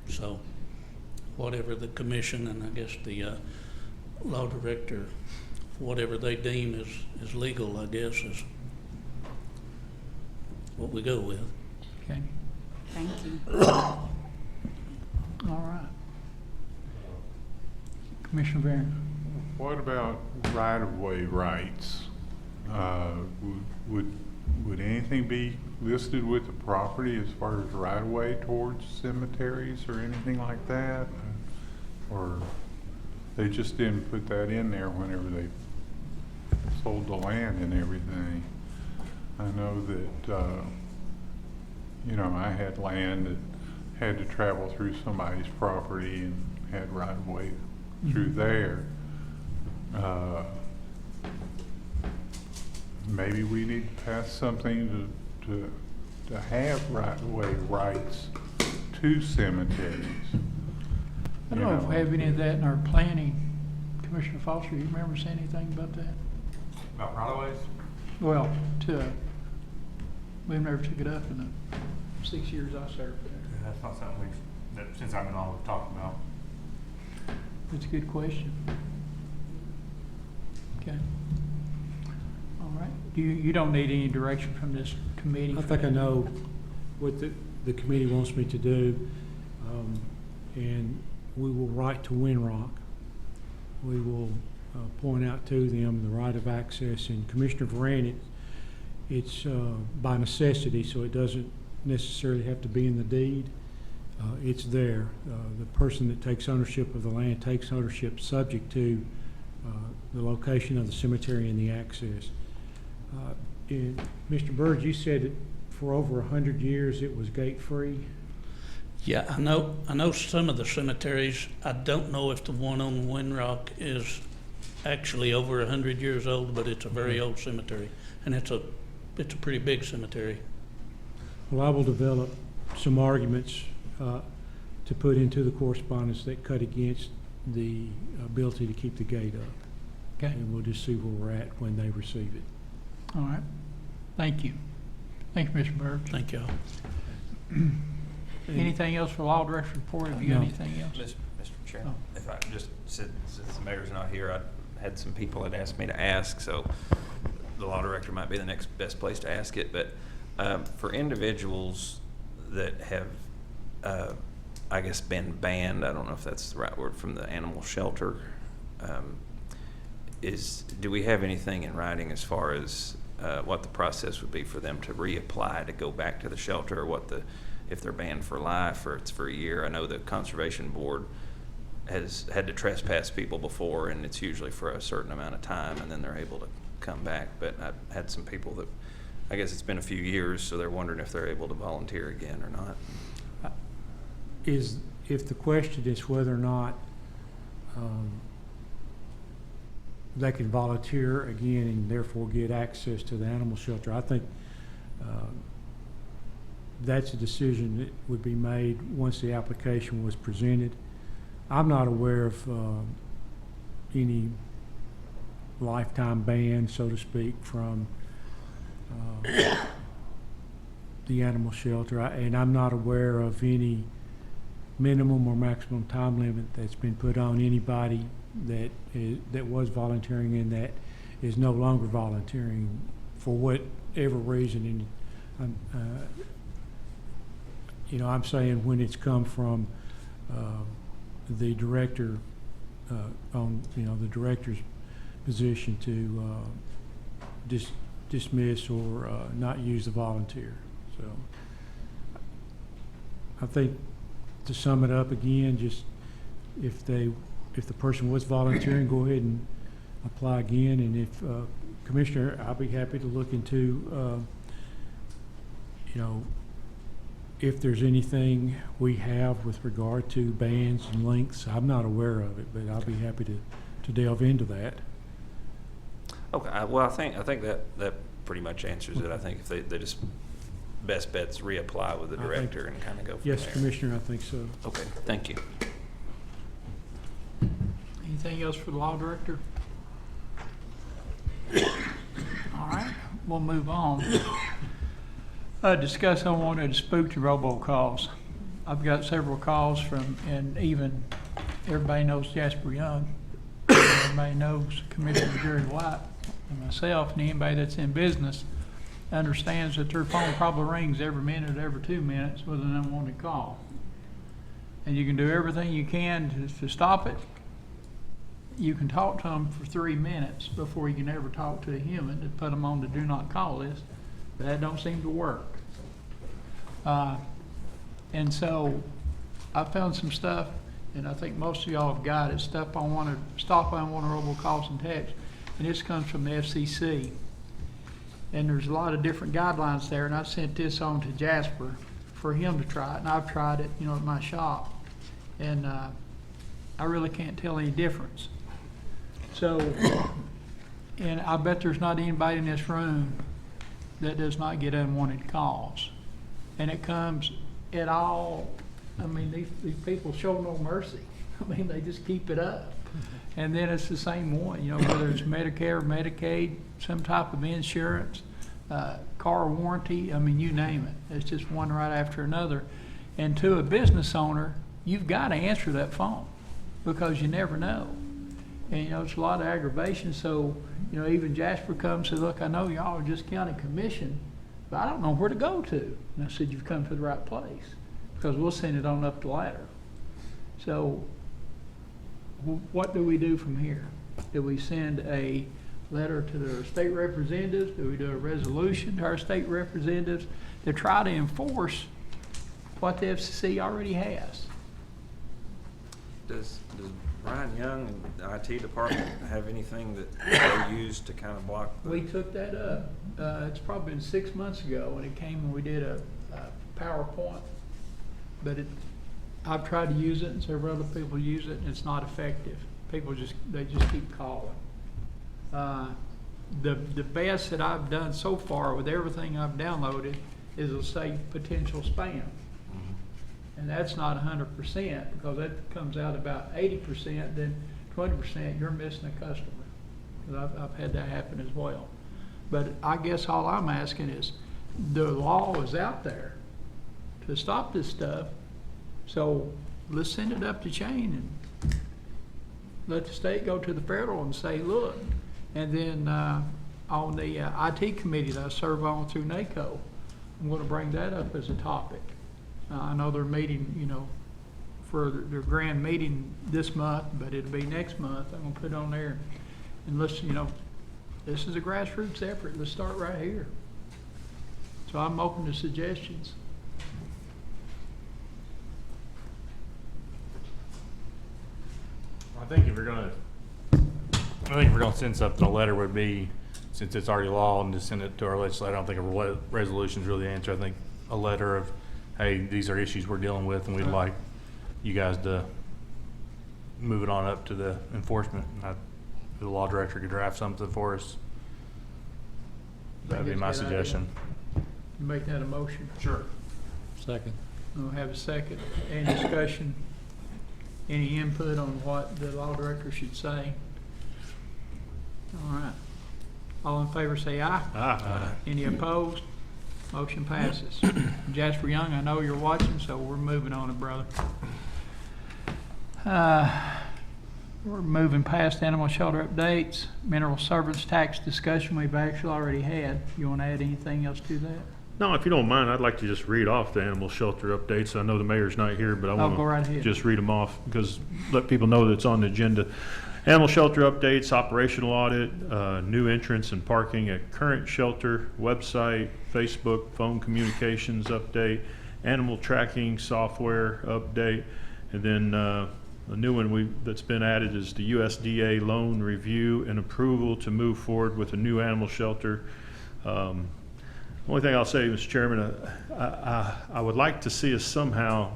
so whatever the commission and I guess the law director, whatever they deem is legal, I guess, is what we go with. Okay. Thank you. All right. Commissioner Barron. What about right-of-way rights? Would anything be listed with the property as far as right-of-way towards cemeteries or anything like that? Or they just didn't put that in there whenever they sold the land and everything? I know that, you know, I had land that had to travel through somebody's property and had right-of-way through there. Maybe we need to pass something to have right-of-way rights to cemeteries. I don't know if we have any of that in our planning. Commissioner Foster, you remember seeing anything about that? About right-of-ways? Well, We've never took it up in the 6 years I served there. That's not something since I've been on, we've talked about. That's a good question. Okay. All right. You don't need any direction from this committee? I think I know what the committee wants me to do, and we will write to Winrock. We will point out to them the right of access, and Commissioner Varan, it's by necessity, so it doesn't necessarily have to be in the deed. It's there. The person that takes ownership of the land takes ownership subject to the location of the cemetery and the access. And Mr. Bird, you said that for over 100 years it was gate-free? Yeah, I know some of the cemeteries. I don't know if the one on Winrock is actually over 100 years old, but it's a very old cemetery, and it's a pretty big cemetery. Well, I will develop some arguments to put into the correspondence that cut against the ability to keep the gate up. Okay. And we'll just see where we're at when they receive it. All right. Thank you. Thank you, Mr. Burge. Thank y'all. Anything else for law director's report? Have you got No. anything else? Mr. Chairman, if I just said, since the mayor's not here, I had some people that asked me to ask, so the law director might be the next best place to ask it, but for individuals that have, I guess, been banned, I don't know if that's the right word, from the animal shelter, do we have anything in writing as far as what the process would be for them to reapply to go back to the shelter, or if they're banned for life or it's for a year? I know the Conservation Board has had to trespass people before, and it's usually for a certain amount of time, and then they're able to come back. But I've had some people that, I guess it's been a few years, so they're wondering if they're able to volunteer again or not. If the question is whether or not they can volunteer again and therefore get access to the animal shelter, I think that's a decision that would be made once the application was presented. I'm not aware of any lifetime ban, so to speak, from the animal shelter, and I'm not aware of any minimum or maximum time limit that's been put on anybody that was volunteering and that is no longer volunteering for whatever reason. And I'm saying when it's come from the director on the director's position to dismiss or not use the volunteer. So I think, to sum it up again, just if the person was volunteering, go ahead and apply again. And if Commissioner, I'll be happy to look into if there's anything we have with regard to bans and lengths. I'm not aware of it, but I'll be happy to delve into that. Okay, well, I think that pretty much answers it. I think if they just, best bet's reapply with the director and kind of go from there. Yes, Commissioner, I think so. Okay, thank you. Anything else for the law director? All right, we'll move on. Discuss unwanted spooked robocalls. I've got several calls from, and even everybody knows Jasper Young. Everybody knows Commissioner Jerry White and myself, and anybody that's in business understands that their phone probably rings every minute, every 2 minutes with an unwanted call. And you can do everything you can to stop it. You can talk to them for 3 minutes before you can ever talk to a human to put them on the do not call list. But that don't seem to work. And so I found some stuff, and I think most of y'all have got it, stop unwanted robocalls and texts. And this comes from the FCC. And there's a lot of different guidelines there, and I sent this on to Jasper for him to try it, and I've tried it, at my shop. And I really can't tell any difference. So, and I bet there's not anybody in this room that does not get unwanted calls. And it comes at all, these people show no mercy. They just keep it up. And then it's the same one, whether it's Medicare, Medicaid, some type of insurance, car warranty, I mean, you name it. It's just one right after another. And to a business owner, you've got to answer that phone because you never know. And, you know, it's a lot of aggravation. So, you know, even Jasper comes and said, look, I know y'all are just county commission, but I don't know where to go to. And I said, you've come to the right place because we'll send it on up the ladder. So what do we do from here? Do we send a letter to the state representatives? Do we do a resolution to our state representatives to try to enforce what the FCC already has? Does Ryan Young and the IT department have anything that they use to kind of block? We took that up. It's probably been 6 months ago when it came and we did a PowerPoint. But I've tried to use it and several other people use it and it's not effective. People they just keep calling. The best that I've done so far with everything I've downloaded is it'll say potential spam. And that's not 100% because that comes out about 80%, then 20% you're missing a customer. 'Cause I've had that happen as well. But I guess all I'm asking is the law is out there to stop this stuff. So let's send it up the chain and let the state go to the federal and say, look. And then on the IT committee that I serve on through NACO, I'm going to bring that up as a topic. I know they're meeting, you know, for their grand meeting this month, but it'll be next month. I'm going to put it on there. And let's, you know, this is a grassroots effort. Let's start right here. So I'm open to suggestions. I think if we're gonna send something, a letter would be, since it's already law, and just send it to our legislator. I don't think a resolution is really the answer. I think a letter of, hey, these are issues we're dealing with, and we'd like you guys to move it on up to the enforcement. The law director could draft something for us. That'd be my suggestion. You make that a motion? Sure. Second. We'll have a second. Any discussion? Any input on what the law director should say? All right. All in favor say aye. Aye. Any opposed? Motion passes. Jasper Young, I know you're watching, so we're moving on it, brother. We're moving past animal shelter updates. Mineral service tax discussion we've actually already had. You want to add anything else to that? No, if you don't mind, I'd like to just read off the animal shelter updates. I know the mayor's not here, but I go right want to ahead. just read them off because let people know that it's on the agenda. Animal shelter updates, operational audit, new entrance and parking at current shelter, website, Facebook, phone communications update, animal tracking software update, and then a new one that's been added is the USDA loan review and approval to move forward with a new animal shelter. Only thing I'll say, Mr. Chairman, I would like to see us somehow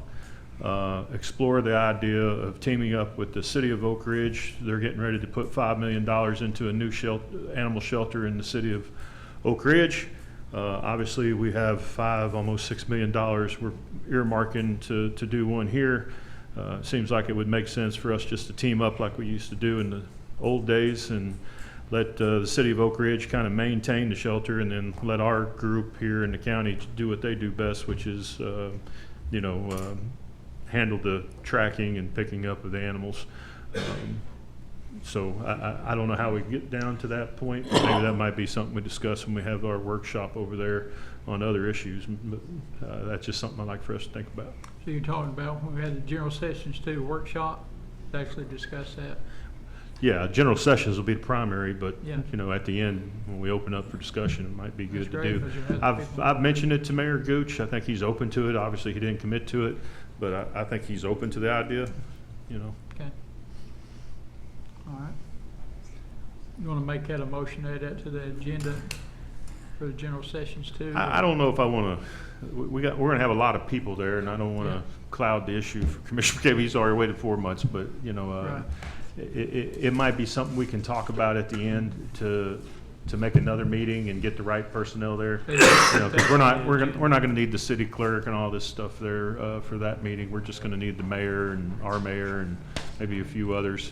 explore the idea of teaming up with the city of Oak Ridge. They're getting ready to put $5 million into a new animal shelter in the city of Oak Ridge. Obviously, we have almost $6 million we're earmarking to do one here. Seems like it would make sense for us just to team up like we used to do in the old days and let the city of Oak Ridge kind of maintain the shelter and then let our group here in the county do what they do best, which is, handle the tracking and picking up of the animals. So I don't know how we get down to that point. Maybe that might be something we discuss when we have our workshop over there on other issues. But that's just something I'd like for us to think about. So you're talking about when we had the general sessions too, workshop, to actually discuss that? Yeah, general sessions will be the primary, but Yeah. at the end, when we open up for discussion, it might be good That's to great, do. because you have people- I've mentioned it to Mayor Gooch. I think he's open to it. Obviously, he didn't commit to it, but I think he's open to the idea, Okay. All right. You want to make that a motion, add that to the agenda for the general sessions too? I don't know if I want to, we're going to have a lot of people there, and I don't want to Yeah. cloud the issue for Commissioner McCabe. He's already waited 4 months, but, Right. it might be something we can talk about at the end to make another meeting and get the right personnel there. 'Cause we're not going to need the city clerk and all this stuff there for that meeting. We're just going to need the mayor and our mayor and maybe a few others.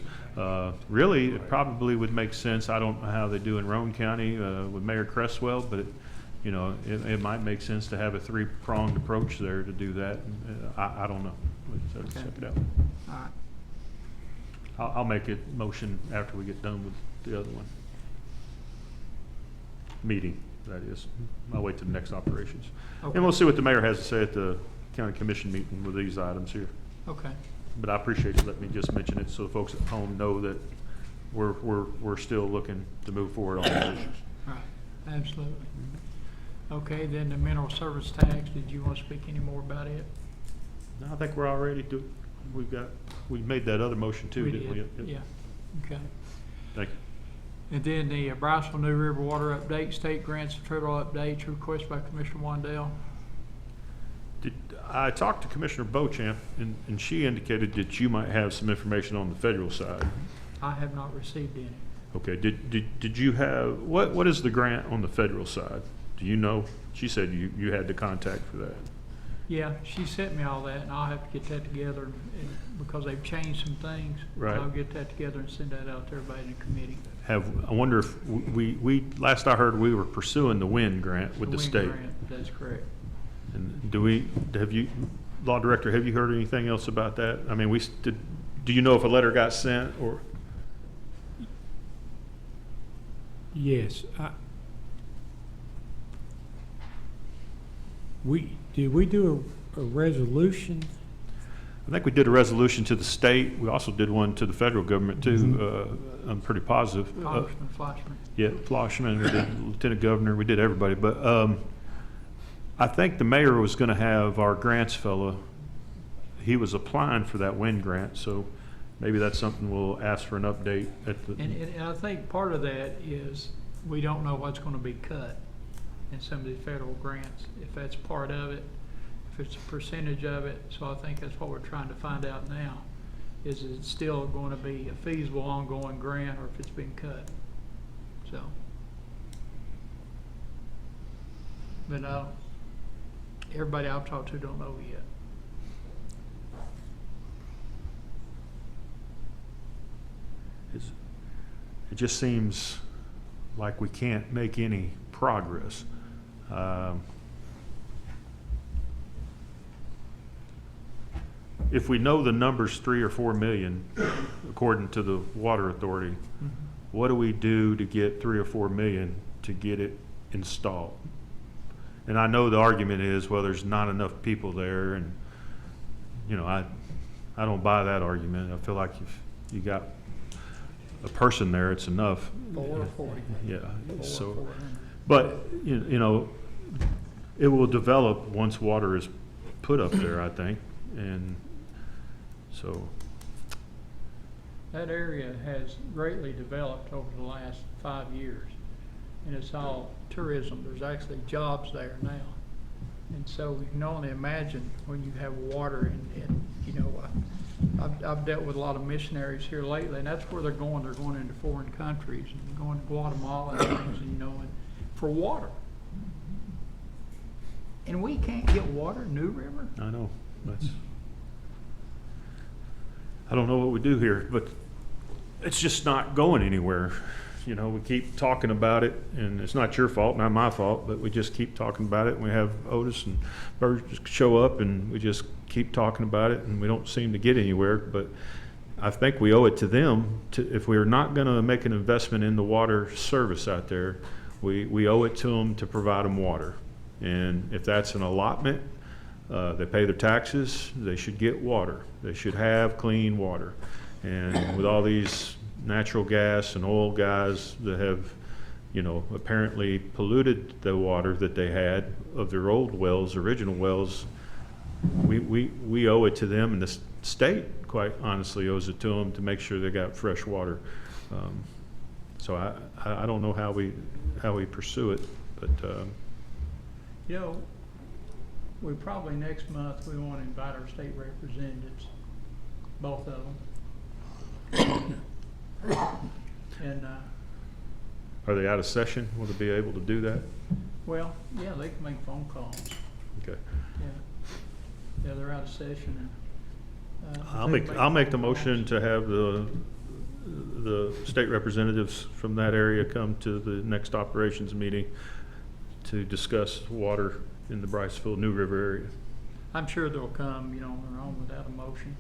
Really, it probably would make sense. I don't know how they do in Roane County with Mayor Cresswell, but you know, it might make sense to have a three-pronged approach there to do that. I don't know. We'll just have to check it out. All right. I'll make a motion after we get done with the other one. Meeting, that is. I'll wait to the next operations. Okay. And we'll see what the mayor has to say at the county commission meeting with these items here. Okay. But I appreciate you letting me just mention it so the folks at home know that we're still looking to move forward on these issues. Right, absolutely. Okay, then the mineral service tax, did you want to speak any more about it? No, I think we're already we made that other motion too, didn't we? did, Yep. yeah, okay. Thank you. And then the Brownsville New River Water update, state grants and federal updates, request by Commissioner Wandell. I talked to Commissioner Beauchamp, and she indicated that you might have some information on the federal side. I have not received any. Okay, did you have, what is the grant on the federal side? Do you know? She said you had the contact for that. Yeah, she sent me all that, and I'll have to get that together, and because they've changed some things. Right. I'll get that together and send that out to everybody in the committee. I wonder if we last I heard, we were pursuing the WIN grant with the WIN state. grant, that's correct. And Law Director, have you heard anything else about that? I mean, do you know if a letter got sent or? Yes. Did we do a resolution? I think we did a resolution to the state. We also did one to the federal government too. I'm pretty positive. Congressman Fleischman. Yeah, Floshman, we did Lieutenant Governor, we did everybody. But I think the mayor was going to have our grants fellow. He was applying for that WIN grant, so maybe that's something we'll ask for an update at the. And I think part of that is we don't know what's going to be cut in some of these federal grants, if that's part of it, if it's a percentage of it. So I think that's what we're trying to find out now. Is it still going to be a feasible ongoing grant, or if it's been cut? So. But everybody I've talked to don't know yet. It just seems like we can't make any progress. If we know the number's 3 or 4 million, according to the Water Authority, what do we do to get 3 or 4 million to get it installed? And I know the argument is, well, there's not enough people there, and you know, I don't buy that argument. I feel like if you got a person there, it's enough. 4 or 40. Yeah. 4 or So, 400. but you know, it will develop once water is put up there, I think, and so. That area has greatly developed over the last 5 years, and it's all tourism. There's actually jobs there now. And so you can only imagine when you have water, and you know, I've dealt with a lot of missionaries here lately, and that's where they're going. They're going into foreign countries and going to Guatemala and things, and, you know, and for water. And we can't get water in New River? I know. I don't know what we do here, but it's just not going anywhere. You know, we keep talking about it, and it's not your fault, not my fault, but we just keep talking about it. And we have Otis and Burge show up, and we just keep talking about it, and we don't seem to get anywhere. But I think we owe it to them if we're not going to make an investment in the water service out there, we owe it to them to provide them water. And if that's an allotment, they pay their taxes, they should get water. They should have clean water. And with all these natural gas and oil guys that have, you know, apparently polluted the water that they had of their old wells, original wells, we owe it to them, and the state, quite honestly, owes it to them to make sure they got fresh water. So I don't know how we pursue it, but You know, we probably next month, we want to invite our state representatives, both of them. And, are they out of session? Will they be able to do that? well, yeah, they can make phone calls. Okay. Yeah, they're out of session. And, I'll make the motion to have the state representatives from that area come to the next operations meeting to discuss water in the Briceville New River area. I'm sure they'll come, you know, on their own without a motion,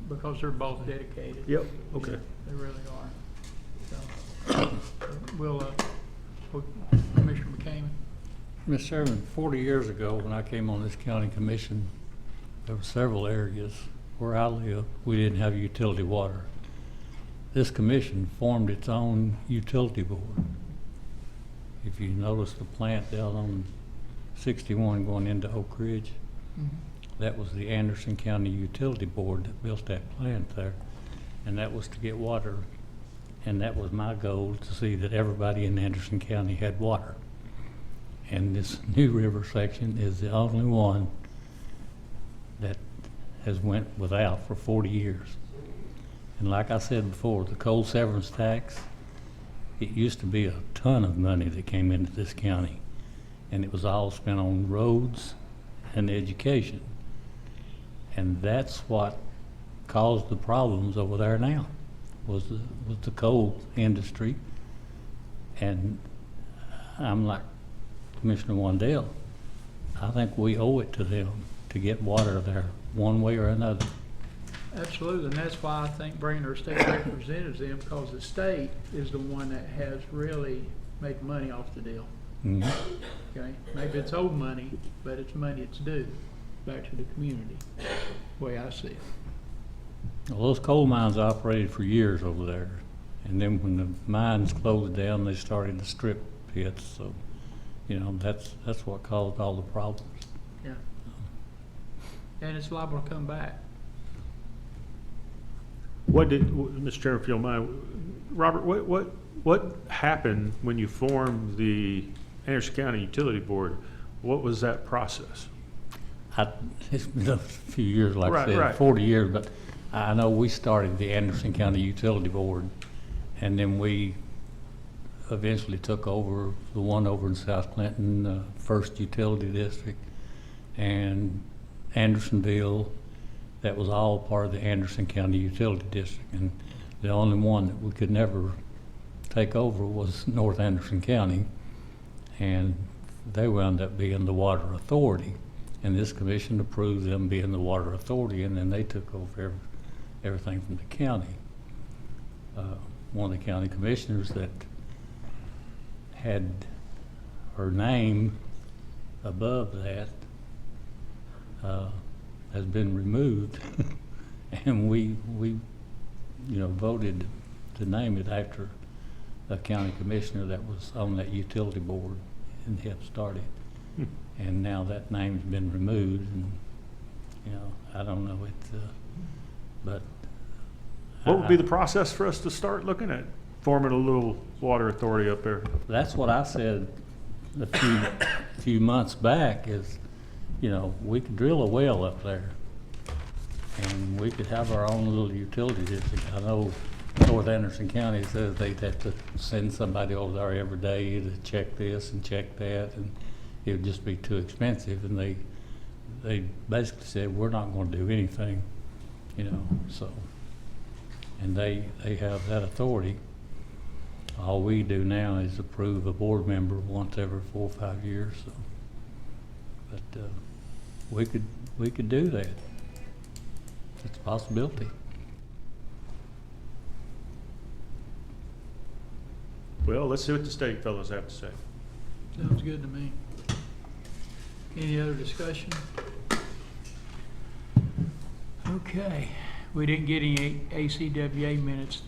because they're both dedicated. Yep, okay. They really are. So, Commissioner McCain. Mr. Chairman, 40 years ago, when I came on this county commission, there were several areas where I live, we didn't have utility water. This commission formed its own utility board. If you notice the plant down on 61 going into Oak Ridge, that was the Anderson County Utility Board that built that plant there. And that was to get water. And that was my goal, to see that everybody in Anderson County had water. And this New River section is the only one that has went without for 40 years. And like I said before, the coal severance tax, it used to be a ton of money that came into this county. And it was all spent on roads and education. And that's what caused the problems over there now, was the coal industry. And I'm like Commissioner Wandell, I think we owe it to them to get water there one way or another. Absolutely, and that's why I think bringing our state representatives in, because the state is the one that has really made money off the deal. Okay, maybe it's old money, but it's money it's due back to the community, the way I see it. Well, those coal mines operated for years over there, and then when the mines closed down, they started to strip pits. So, you know, that's what caused all the problems. Yeah, and it's liable to come back. What did, Mr. Chairman, if you don't mind, Robert, what happened when you formed the Anderson County Utility Board? What was that process? It's been a few years, like I said, Right. 40 years, but I know we started the Anderson County Utility Board, and then we eventually took over the one over in South Clinton, First Utility District, and Andersonville. That was all part of the Anderson County Utility District, and the only one that we could never take over was North Anderson County, and they wound up being the Water Authority, and this commission approved them being the Water Authority, and then they took over everything from the county. One of the county commissioners that had her name above that has been removed, and we voted to name it after a county commissioner that was on that utility board and helped start it. And now that name's been removed, and I don't know it, but What would be the process for us to start looking at forming a little water authority up there? that's what I said a few months back is, we could drill a well up there and we could have our own little utility district. I know North Anderson County says they'd have to send somebody over there every day to check this and check that, and it would just be too expensive. And they basically said, we're not going to do anything, so. And they have that authority. All we do now is approve a board member once every 4 or 5 years. So, but we could do that. It's a possibility. Well, let's see what the state fellows have to say. Sounds good to me. Any other discussion? Okay, we didn't get any ACWA minutes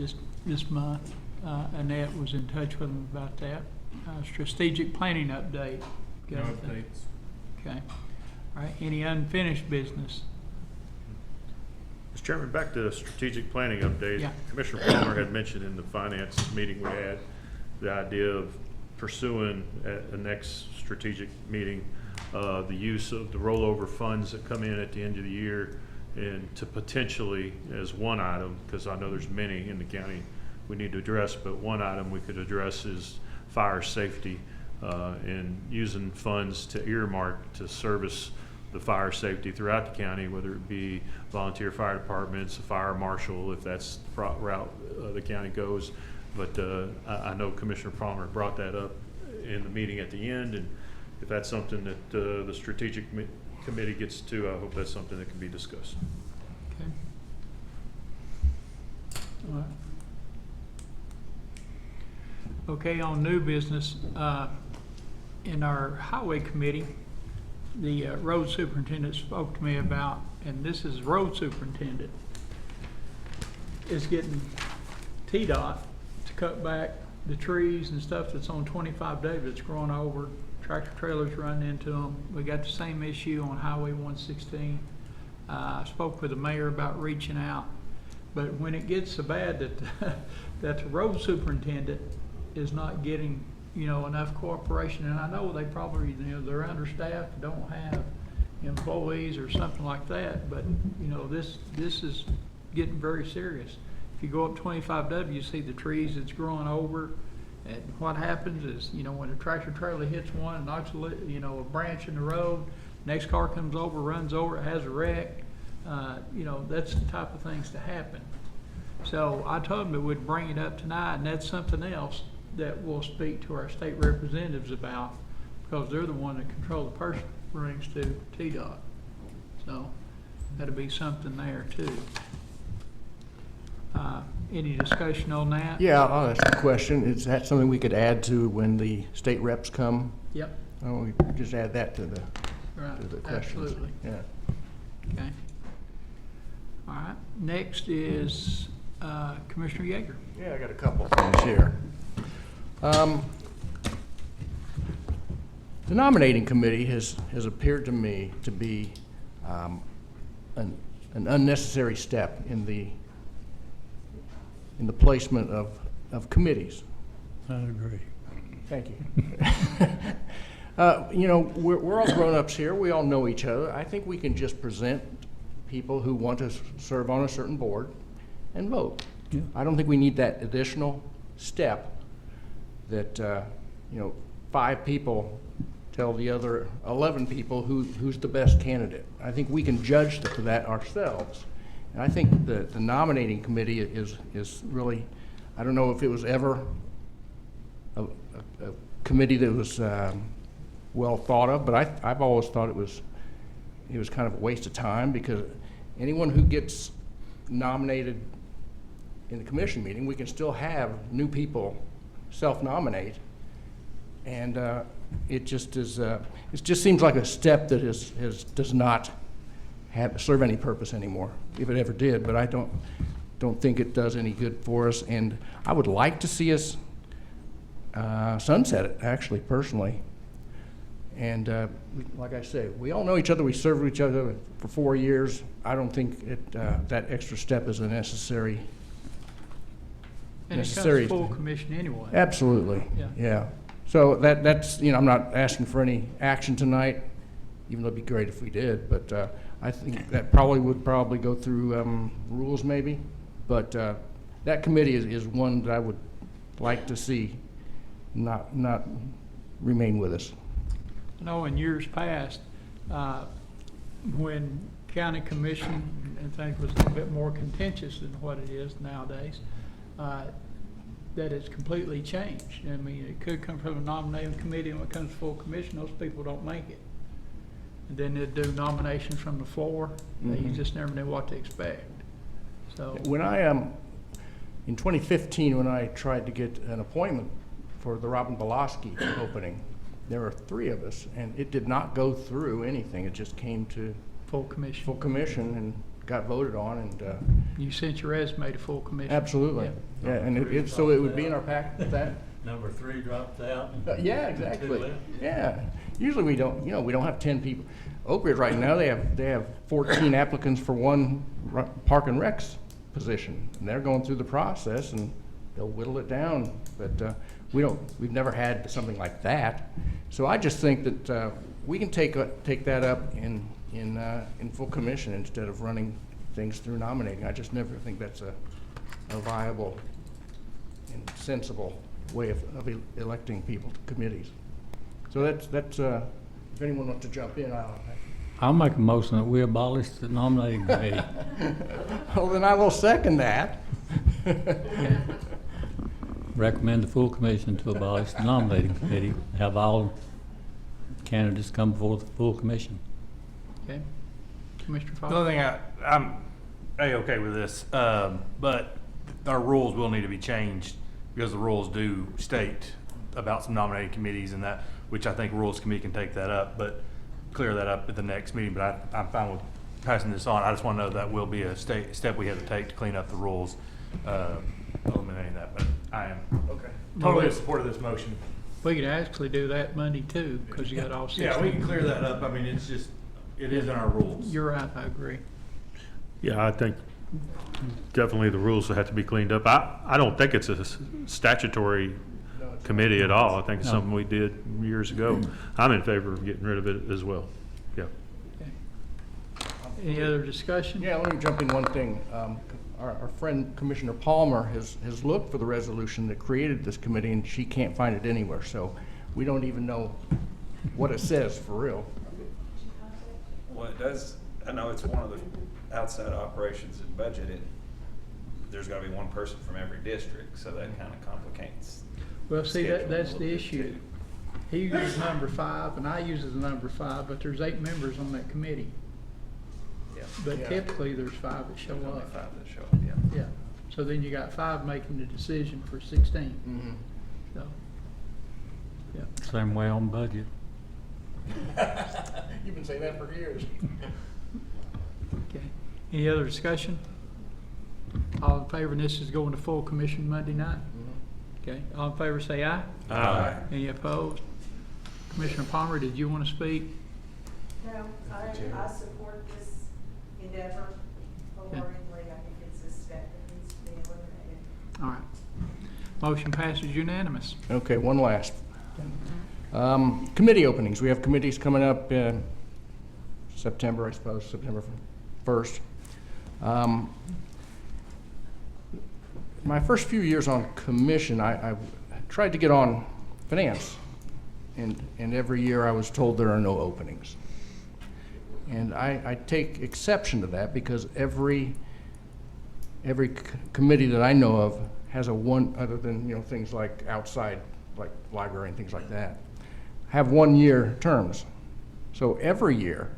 this month. Annette was in touch with them about that. Strategic planning update. No updates. Okay. All right, any unfinished business? Mr. Chairman, back to the strategic planning update. Yeah. Commissioner Palmer had mentioned in the finance meeting we had the idea of pursuing at the next strategic meeting the use of the rollover funds that come in at the end of the year, and to potentially, as one item, because I know there's many in the county we need to address, but one item we could address is fire safety and using funds to earmark to service the fire safety throughout the county, whether it be volunteer fire departments, a fire marshal, if that's the route the county goes. But I know Commissioner Palmer brought that up in the meeting at the end, and if that's something that the strategic committee gets to, I hope that's something that can be discussed. Okay. All right. Okay, on new business, in our highway committee, the road superintendent spoke to me about, and this is road superintendent, is getting TDOT to cut back the trees and stuff that's on 25W that's growing over. Tractor trailers running into them. We got the same issue on Highway 116. I spoke with the mayor about reaching out, but when it gets so bad that that the road superintendent is not getting, you know, enough cooperation, and I know they probably, you know, they're understaffed, don't have employees or something like that, but you know, this is getting very serious. If you go up 25W, you see the trees that's growing over. And what happens is, you know, when a tractor trailer hits one and knocks a branch in the road, next car comes over, runs over, it has a wreck. You know, that's the type of things to happen. So I told them that we'd bring it up tonight, and that's something else that we'll speak to our state representatives about, because they're the one that control the purse strings to TDOT. So that'll be something there too. Any discussion on that? Yeah, I'll ask a question. Is that something we could add to when the state reps come? Yep. Oh, we just add that to the Right, questions. absolutely. Yeah. Okay. All right, next is Commissioner Yeager. Yeah, I got a couple things here. The nominating committee has appeared to me to be an unnecessary step in the placement of committees. I agree. Thank you. You know, we're all grown-ups here. We all know each other. I think we can just present people who want to serve on a certain board and vote. Yeah. I don't think we need that additional step that, you know, 5 people tell the other 11 people who's the best candidate. I think we can judge that ourselves. And I think the nominating committee is really, I don't know if it was ever a committee that was well thought of, but I've always thought it was kind of a waste of time, because anyone who gets nominated in the commission meeting, we can still have new people self-nominate, and it just is. It just seems like a step that does not serve any purpose anymore, if it ever did. But I don't think it does any good for us, and I would like to see us sunset it, actually, personally. And like I say, we all know each other. We served each other for 4 years. I don't think that extra step is a necessary. And it comes full commission anyway. Absolutely. Yeah. So that's, you know, I'm not asking for any action tonight, even though it'd be great if we did. But I think that would go through rules maybe. But that committee is one that I would like to see not remain with us. I know in years past, when county commission and things was a little bit more contentious than what it is nowadays, that it's completely changed. I mean, it could come from a nominating committee, and when it comes to full commission, those people don't make it. And then they'd do nominations from the floor. Mm-hmm. You just never knew what to expect. So when I in 2015, when I tried to get an appointment for the Robin Belaski opening, there were 3 of us, and it did not go through anything. It just came to full commission. Full commission and got voted on, and you sent your resume to full commission. Absolutely. Yeah, and so it would be in our packet with that. Number 3 dropped out. Yeah, exactly. Yeah. Usually we don't have 10 people. Oak Ridge right now, they have 14 applicants for one Park and Recs position, and they're going through the process, and they'll whittle it down. But we've never had something like that. So I just think that we can take that up in full commission instead of running things through nominating. I just never think that's a viable and sensible way of electing people to committees. So that's if anyone wants to jump in, I'll make a motion that we abolish the nominating committee. Well, then I will second that. recommend the full commission to abolish the nominating committee, have all candidates come before the full commission. Okay. Commissioner The Fox? only thing I'm A-okay with this, but our rules will need to be changed because the rules do state about some nominating committees and that, which I think Rules Committee can take that up, but clear that up at the next meeting. But I'm fine with passing this on. I just want to know that will be a step we have to take to clean up the rules, eliminating that. But I am totally in support of this motion. We could actually do that Monday too, because you got all 16. Yeah, we can clear that up. I mean, it's just, it is in our rules. You're right, I agree. Yeah, I think definitely the rules will have to be cleaned up. I don't think it's a statutory committee at all. I think it's something we did years ago. I'm in favor of getting rid of it as well. Yeah. Any other discussion? Yeah, let me jump in one thing. Our friend Commissioner Palmer has looked for the resolution that created this committee, and she can't find it anywhere. So we don't even know what it says for real. Well, it does, I know it's one of the outside operations and budget. There's gotta be one person from every district, so that kind of complicates. Well, see, scheduling that's a the little bit, issue. too. He uses number 5 and I uses the number 5, but there's 8 members on that committee. Yeah. But Yeah. typically there's 5 that show There's only up. 5 that show up, yeah. Yeah, so then you got 5 making the decision for 16, Mm-hmm. so, yeah. Same way on budget. You've been saying that for years. Okay. Any other discussion? All in favor, and this is going to full commission Monday night? Okay, all in favor say aye. Aye. Any opposed? Commissioner Palmer, did you want to speak? No, I support this endeavor wholeheartedly. I think it's a step that needs to be eliminated. All right. Motion passes unanimous. Okay, one last. Committee openings. We have committees coming up in September, I suppose, September 1st. My first few years on commission, I tried to get on finance, and every year I was told there are no openings. And I take exception to that because every committee that I know of has a one, other than, you know, things like outside, like library and things like that, have 1-year terms. So every year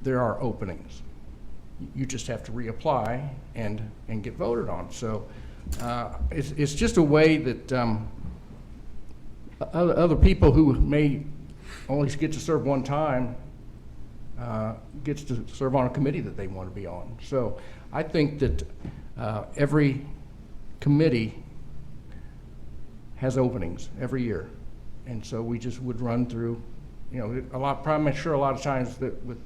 there are openings. You just have to reapply and get voted on. So it's just a way that other people who may only get to serve one time gets to serve on a committee that they want to be on. So I think that every committee has openings every year. And so we just would run through, you know, I'm sure a lot of times that with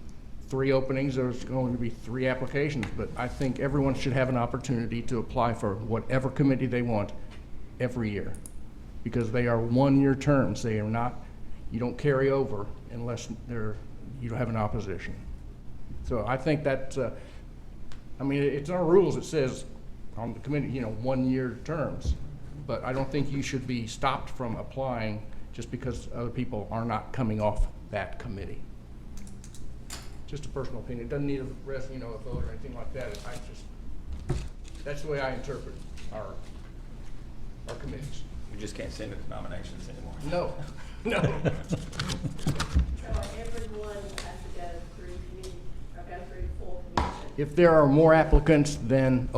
3 openings, there's going to be 3 applications, but I think everyone should have an opportunity to apply for whatever committee they want every year, because they are 1-year terms. They are not, you don't carry over unless you don't have an opposition. So I think that, I mean, it's in our rules, it says on the committee, you know, 1-year terms, but I don't think you should be stopped from applying just because other people are not coming off that committee. Just a personal opinion. It doesn't need a vote or anything like that. That's the way I interpret our committees. We just can't send it to nominations anymore. No. So everyone has to go through committee, or go through full commission? If there are more applicants than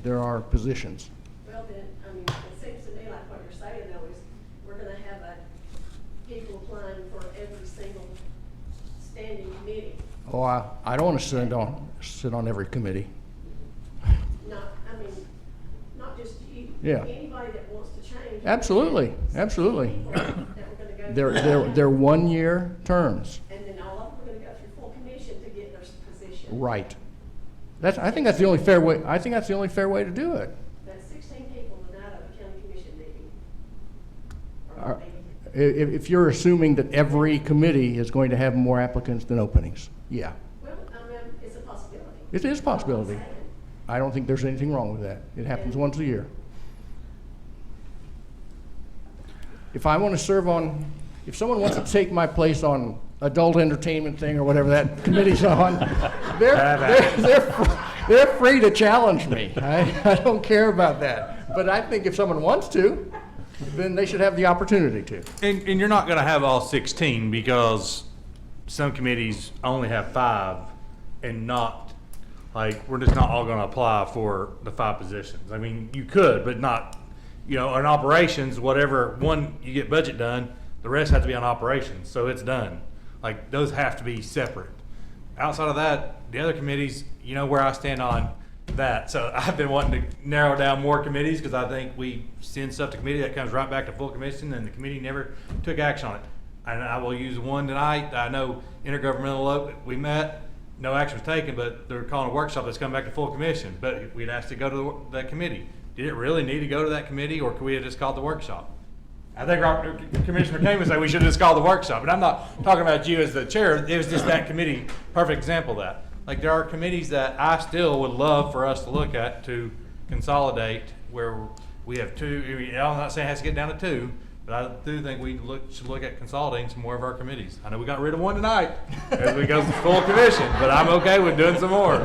there are positions. Well, then, I mean, it seems to me like what you're saying though is we're gonna have people applying for every single standing committee. Oh, I don't want to sit on every committee. Not just you. Yeah. Anybody that wants to change. Absolutely. That we're gonna go They're 1-year terms. And then all of them are gonna go through full commission to get their position. Right. I think that's the only fair way. I think that's the only fair way to do it. That's 16 people the night of the county commission meeting. Are- If you're assuming that every committee is going to have more applicants than openings, yeah, Well, I mean, it's a possibility. it is a possibility. That's all I'm saying. I don't think there's anything wrong with that. It happens once a year. If I want to serve on, if someone wants to take my place on adult entertainment thing or whatever that committee's on, they're free to challenge me. I don't care about that. But I think if someone wants to, then they should have the opportunity to. And you're not gonna have all 16 because some committees only have 5 and not, like, we're just not all gonna apply for the 5 positions. I mean, you could, but not, you know, in operations, whatever, one, you get budget done, the rest have to be on operations, so it's done. Like, those have to be separate. Outside of that, the other committees, you know where I stand on that. So I've been wanting to narrow down more committees because I think we send stuff to committee that comes right back to full commission and the committee never took action on it. And I will use one tonight. I know intergovernmental, we met, no action was taken, but they're calling a workshop that's coming back to full commission. But we'd asked to go to that committee. Did it really need to go to that committee, or could we have just called the workshop? I think Commissioner Kane would say we should have just called the workshop, but I'm not talking about you as the chair. It was just that committee, perfect example of that. Like, there are committees that I still would love for us to look at to consolidate where we have 2. I'm not saying it has to get down to 2, but I do think we should look at consolidating some more of our committees. I know we got rid of one tonight as we go to full commission, but I'm okay with doing some more.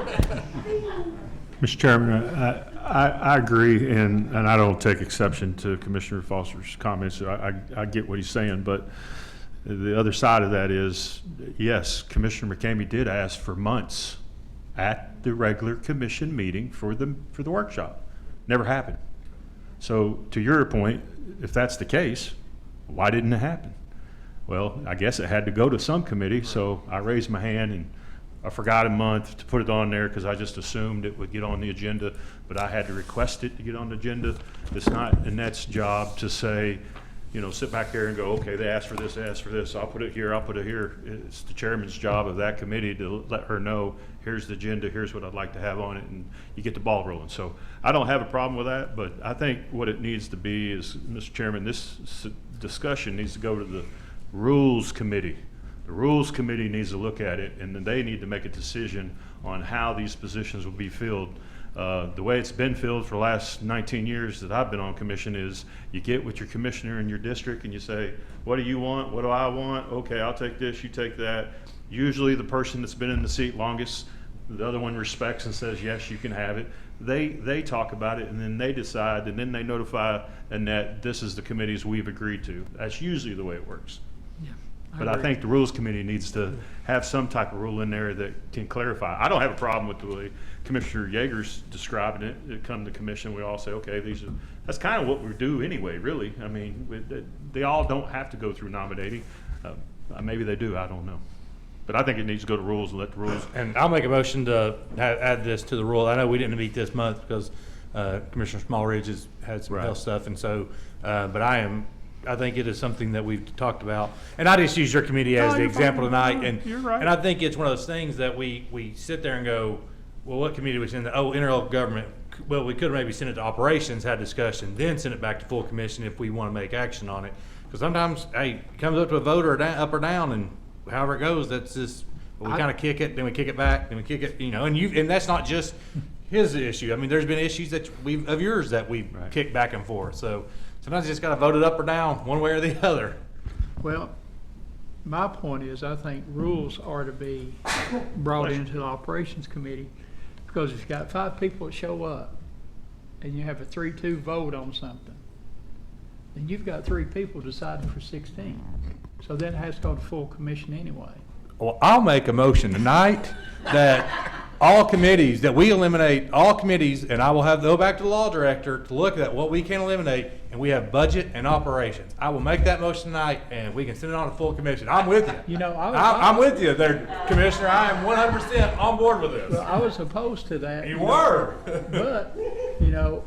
Mr. Chairman, I agree, and I don't take exception to Commissioner Foster's comments. I get what he's saying, but the other side of that is, yes, Commissioner McCamey did ask for months at the regular commission meeting for the workshop. Never happened. So to your point, if that's the case, why didn't it happen? Well, I guess it had to go to some committee, so I raised my hand and I forgot a month to put it on there because I just assumed it would get on the agenda, but I had to request it to get on the agenda. It's not Annette's job to say, you know, sit back there and go, okay, they asked for this, I'll put it here, I'll put it here. It's the chairman's job of that committee to let her know, here's the agenda, here's what I'd like to have on it, and you get the ball rolling. So I don't have a problem with that, but I think what it needs to be is, Mr. Chairman, this discussion needs to go to the Rules Committee. The Rules Committee needs to look at it, and then they need to make a decision on how these positions will be filled. The way it's been filled for the last 19 years that I've been on commission is you get with your commissioner in your district and you say, what do you want? What do I want? Okay, I'll take this, you take that. Usually the person that's been in the seat longest, the other one respects and says, yes, you can have it. They talk about it and then they decide, and then they notify Annette, this is the committees we've agreed to. That's usually the way it works. But I think the Rules Committee needs to have some type of rule in there that can clarify. I don't have a problem with the way Commissioner Yeager's describing it. It come to commission, we all say, okay, that's kind of what we do anyway, really. I mean, they all don't have to go through nominating. Maybe they do, I don't know. But I think it needs to go to rules and let the rules. And I'll make a motion to add this to the rule. I know we didn't meet this month because Commissioner Smallridge has had some health stuff, and so, but I think it is something that we've talked about. And I just use your committee as the example tonight. And You're right. And I think it's one of those things that we sit there and go, well, what committee we send? Oh, interlocal government. Well, we could maybe send it to operations, have discussion, then send it back to full commission if we want to make action on it. Because sometimes, hey, it comes up to a vote or up or down, and however it goes, that's just, we kind of kick it, then we kick it back, then we kick it, you know, and that's not just his issue. I mean, there's been issues that of yours that we've kicked back and forth. So sometimes you just got to vote it up or down, one way or the other. Well, my point is, I think rules are to be brought into the operations committee, because if you've got 5 people that show up and you have a 3-2 vote on something, then you've got 3 people deciding for 16. So then it has to go to full commission anyway. Well, I'll make a motion tonight that all committees, that we eliminate all committees, and I will have to go back to the law director to look at what we can eliminate, and we have budget and operations. I will make that motion tonight, and we can send it on to full commission. I'm with you. You know, I'm with you there, Commissioner. I am 100% on board with this. Well, I was opposed to that. You were. But, you know,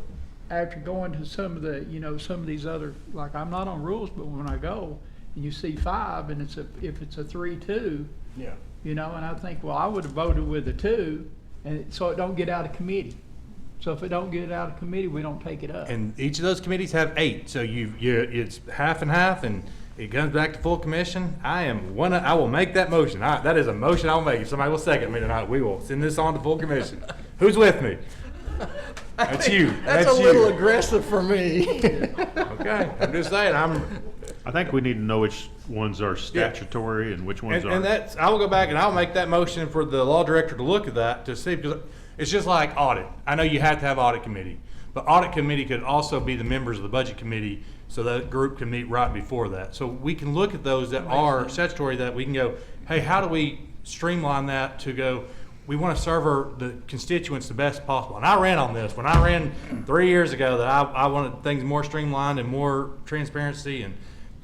after going to some of the, you know, some of these other, like, I'm not on rules, but when I go and you see 5 and if it's a 3-2, yeah, you know, and I think, well, I would have voted with the 2, and so it don't get out of committee. So if it don't get out of committee, we don't take it up. and each of those committees have 8, so it's half and half, and it comes back to full commission. I will make that motion. That is a motion I'll make. If somebody will second me tonight, we will send this on to full commission. Who's with me? That's you. That's a little aggressive for me. Okay, I'm just saying, I think we need to know which ones are statutory and which ones and aren't. I will go back and I'll make that motion for the law director to look at that to see, because it's just like audit. I know you have to have audit committee, But audit committee could also be the members of the budget committee, so that group can meet right before that. So we can look at those that are statutory, that we can go, hey, how do we streamline that to go, we want to serve the constituents the best possible. And I ran on this. When I ran 3 years ago, that I wanted things more streamlined and more transparency and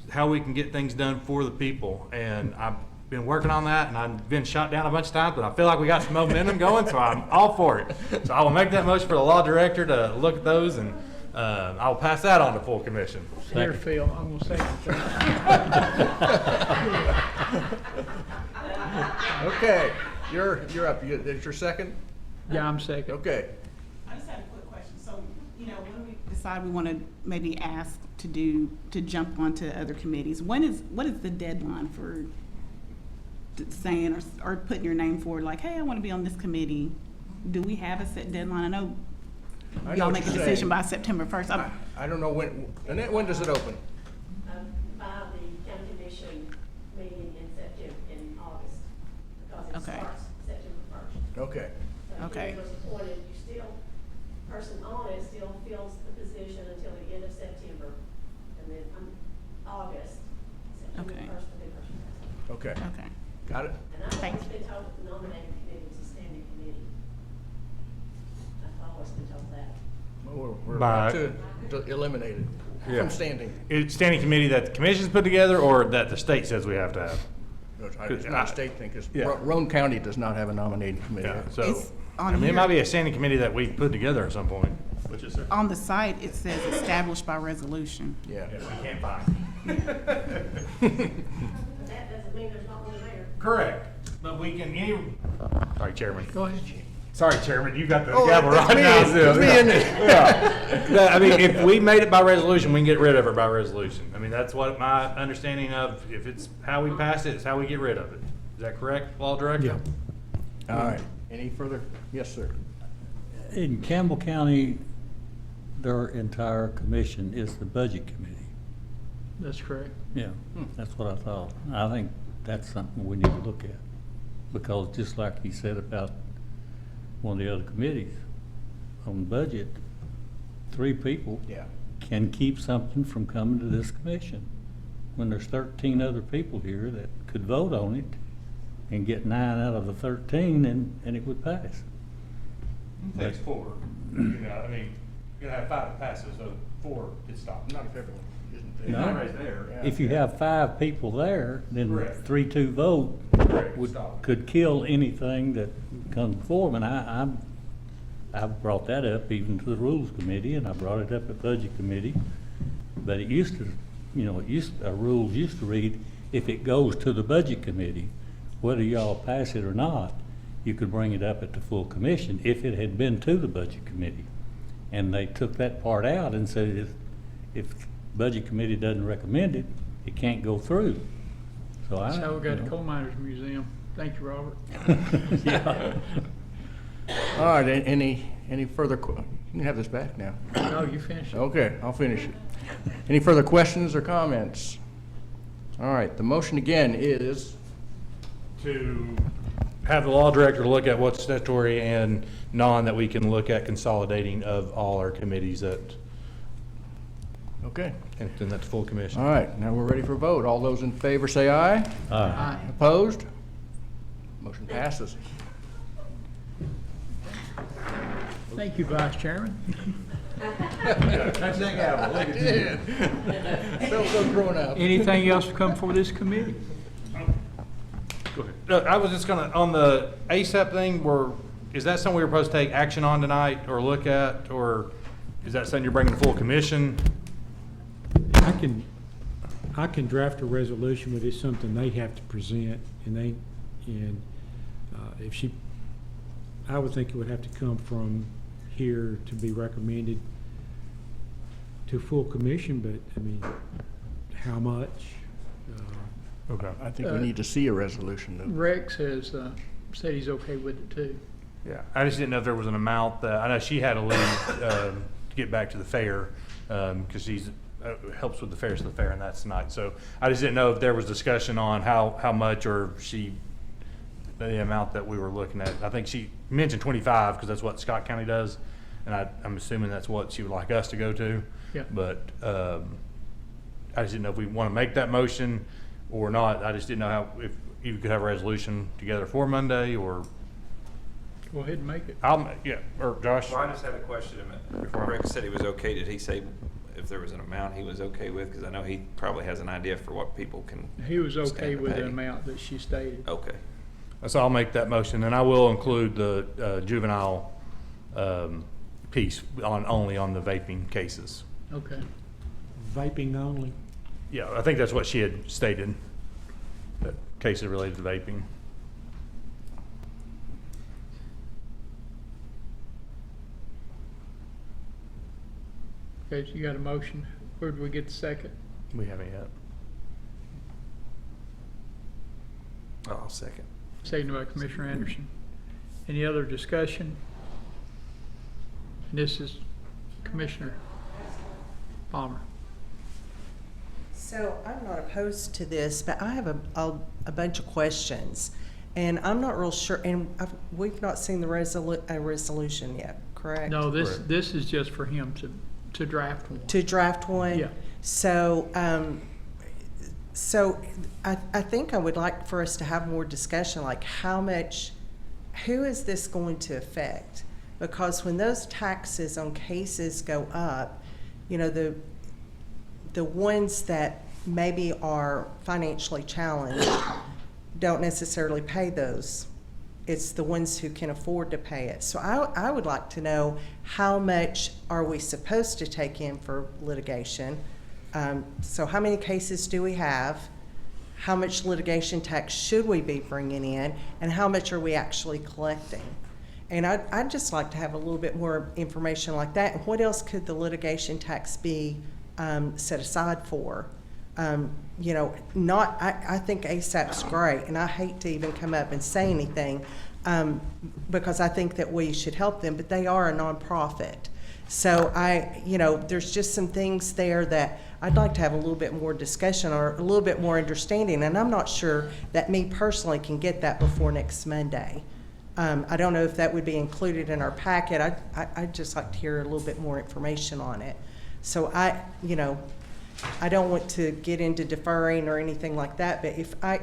how we can get things done for the people. And I've been working on that, and I've been shot down a bunch of times, but I feel like we got some momentum going, so I'm all for it. So I will make that motion for the law director to look at those, and I'll pass that on to full commission. Here, Phil, I'm gonna say Okay, you're up. Is your second? Yeah, I'm second. Okay. I just had a quick question. So, you know, when we decide we want to maybe ask to jump onto other committees, what is the deadline for saying or putting your name forward, like, hey, I want to be on this committee? Do we have a set deadline? I know y'all make a decision by September 1st. I don't know when, Annette, when does it open? By the county commission meeting in August, because it Okay. starts September 1st. Okay. So Okay. if it was appointed, person on it still fills the position until the end of September, and then August, September Okay. 1st, the new person has it. Okay. Okay. Got it? And I've always been told that the nominating committee was a standing committee. I've always been told that. Well, we're By- about to eliminate it from standing. It's standing committee that the commission's put together, or that the state says we have to have? It's not a state thing, because Yeah. Roane County does not have a nominating committee. Yeah, so, It's on I mean, it here. might be a standing committee that we put together at some point. Which is there? On the site, it says established by resolution. Yeah. We can't find. But that doesn't mean there's not one there. Correct, but we can, sorry, Chairman. Go ahead. Sorry, Chairman, you got the Oh, gavel it's right me, now. it's me, isn't it? Yeah. I mean, if we made it by resolution, we can get rid of it by resolution. I mean, that's what my understanding of, if it's how we pass it, it's how we get rid of it. Is that correct, Law Director? Yeah. All right. Any further? Yes, sir. In Campbell County, their entire commission is the budget committee. That's correct. Yeah, that's what I thought. I think that's something we need to look at. Because just like he said about one of the other committees on the budget, 3 people Yeah. can keep something from coming to this commission. When there's 13 other people here that could vote on it and get 9 out of the 13, and it would pass. Takes 4. You know, I mean, you're gonna have 5 passes, so 4 could stop. Not if everyone isn't there. No. Everybody's there. Yeah. If you have 5 people there, then Correct. 3-2 vote Correct, would, stop. could kill anything that comes before them. And I've brought that up even to the Rules Committee, and I brought it up at Budget Committee. But it used to, rules used to read, if it goes to the Budget Committee, whether y'all pass it or not, you could bring it up at the full commission if it had been to the Budget Committee. And they took that part out and said if Budget Committee doesn't recommend it, it can't go through. So That's how we got the Coal Miners Museum. Thank you, Robert. Yeah. All right, any further, you can have this back now. No, you finished it. Okay, I'll finish it. Any further questions or comments? All right, the motion again is, To have the law director look at what's statutory and non, that we can look at consolidating of all our committees okay. and then that's full commission. All right, now we're ready for a vote. All those in favor say aye. Aye. Opposed? Motion passes. Thank you, Vice Chairman. That's that gavel. Look at you. So grown up. Anything else to come before this committee? Go ahead. I was just gonna, on the ASAP thing, is that something we were supposed to take action on tonight or look at, or is that something you're bringing to full commission? I can draft a resolution, but it's something they have to present, and I would think it would have to come from here to be recommended to full commission, but, I mean, how much? Okay. I think we need to see a resolution, though. Rex has said he's okay with it too. Yeah, I just didn't know if there was an amount that, I know she had to leave to get back to the fair, because she's, helps with the fairs of the fair, and that's tonight. So I just didn't know if there was discussion on how much, or the amount that we were looking at. I think she mentioned 25, because that's what Scott County does. and I'm assuming that's what she would like us to go to. Yeah. But I just didn't know if we want to make that motion or not. I just didn't know how, if you could have a resolution together for Monday, or Go ahead and make it. yeah, or Josh. Well, I just had a question. Rick said he was okay. Did he say if there was an amount he was okay with? Because I know he probably has an idea for what people can. He was okay stand to with the pay. amount that she stated. Okay. So I'll make that motion, and I will include the juvenile piece only on the vaping cases. Okay. Vaping only. Yeah, I think that's what she had stated, that cases related to vaping. Okay, so you got a motion. Where did we get the second? We haven't yet. I'll second. Seconded by Commissioner Anderson. Any other discussion? And this is Commissioner Palmer. So I'm not opposed to this, but I have a bunch of questions. And I'm not real sure, and we've not seen the resolution yet, correct? No, this is just for him to draft one. To draft one? Yeah. So, I think I would like for us to have more discussion, like who is this going to affect? Because when those taxes on cases go up, you know, the ones that maybe are financially challenged don't necessarily pay those. It's the ones who can afford to pay it. So I would like to know, how much are we supposed to take in for litigation? So how many cases do we have? How much litigation tax should we be bringing in? And how much are we actually collecting? And I'd just like to have a little bit more information like that. And what else could the litigation tax be set aside for? You know, I think ASAP's great, and I hate to even come up and say anything because I think that we should help them, but they are a nonprofit. So you know, there's just some things there that I'd like to have a little bit more discussion or a little bit more understanding, and I'm not sure that me personally can get that before next Monday. I don't know if that would be included in our packet. I'd just like to hear a little bit more information on it. So you know, I don't want to get into deferring or anything like that, but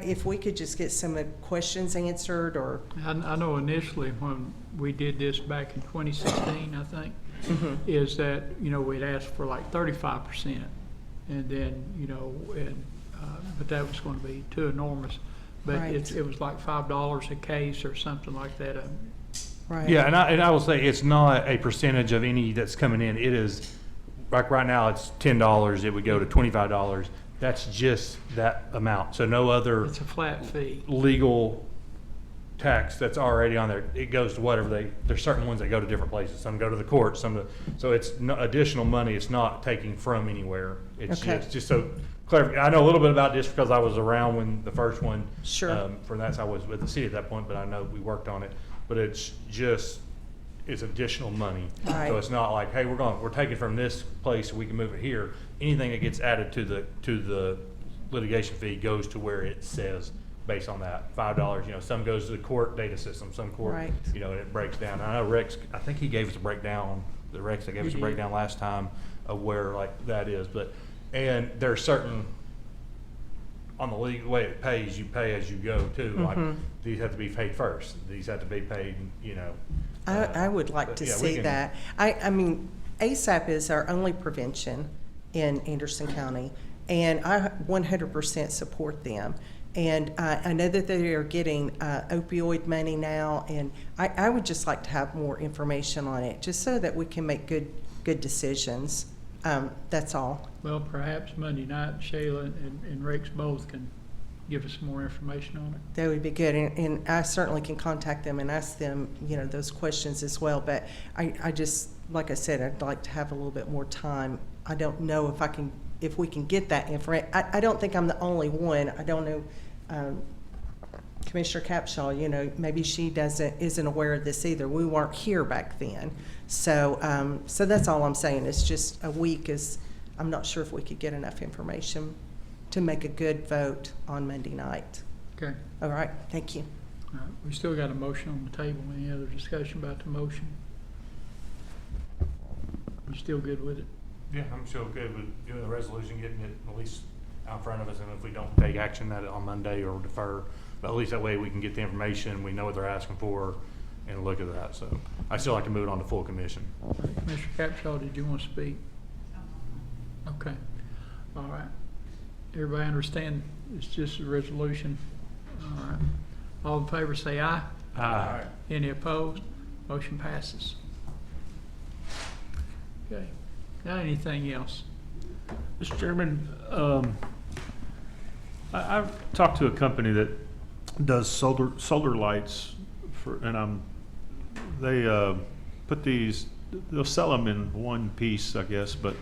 if we could just get some questions answered, or. I know initially when we did this back in 2016, I think, is that, you know, we'd asked for like 35%, and then, you know, but that was going to be too enormous. But Right. it was like $5 a case or something like that. Right. Yeah, and I will say, it's not a percentage of any that's coming in. It is, like right now, it's $10. It would go to $25. That's just that amount. So no other It's a flat fee. legal tax that's already on there. It goes to whatever there's certain ones that go to different places. Some go to the court, so it's no additional money. It's not taking from anywhere. It's Okay. just so clear. I know a little bit about this because I was around when the first one. Sure. For that, I was with the city at that point, but I know we worked on it. But it's additional money. Right. So it's not like, hey, we're taking from this place so we can move it here. Anything that gets added to the litigation fee goes to where it says based on that $5. You know, some goes to the court data system, some court, Right. you know, and it breaks down. I know Rex, I think he gave us a breakdown. The Rex that gave us a breakdown last time of where like that is, and there are certain on the legal way it pays, you pay as you go too. Like these have to be paid first. These have to be paid, you know. I would like but to yeah, we see can- that. I mean, ASAP is our only prevention in Anderson County, and I 100% support them. And I know that they are getting opioid money now, and I would just like to have more information on it, just so that we can make good decisions. That's all. Well, perhaps Monday night, Shayla and Rex both can give us more information on it. That would be good, and I certainly can contact them and ask them, you know, those questions as well. But I just, like I said, I'd like to have a little bit more time. I don't know if we can get that information. I don't think I'm the only one. I don't know, Commissioner Capshaw, you know, maybe she isn't aware of this either. We weren't here back then. So that's all I'm saying. It's just a week I'm not sure if we could get enough information to make a good vote on Monday night. Okay. All right, thank you. All right. We still got a motion on the table. Any other discussion about the motion? You still good with it? Yeah, I'm still good with doing the resolution, getting it at least out in front of us, and if we don't take action that on Monday or defer, but at least that way we can get the information, we know what they're asking for, and look at that, so I still like to move it on to full commission. Mr. Capshaw, did you want to speak? Okay, all right. Everybody understand it's just a resolution? All right. All in favor say aye. Aye. Any opposed? Motion passes. Okay, now anything else? Mr. Chairman, I've talked to a company that does solar lights for, and they put these, they'll sell them in one piece, I guess, but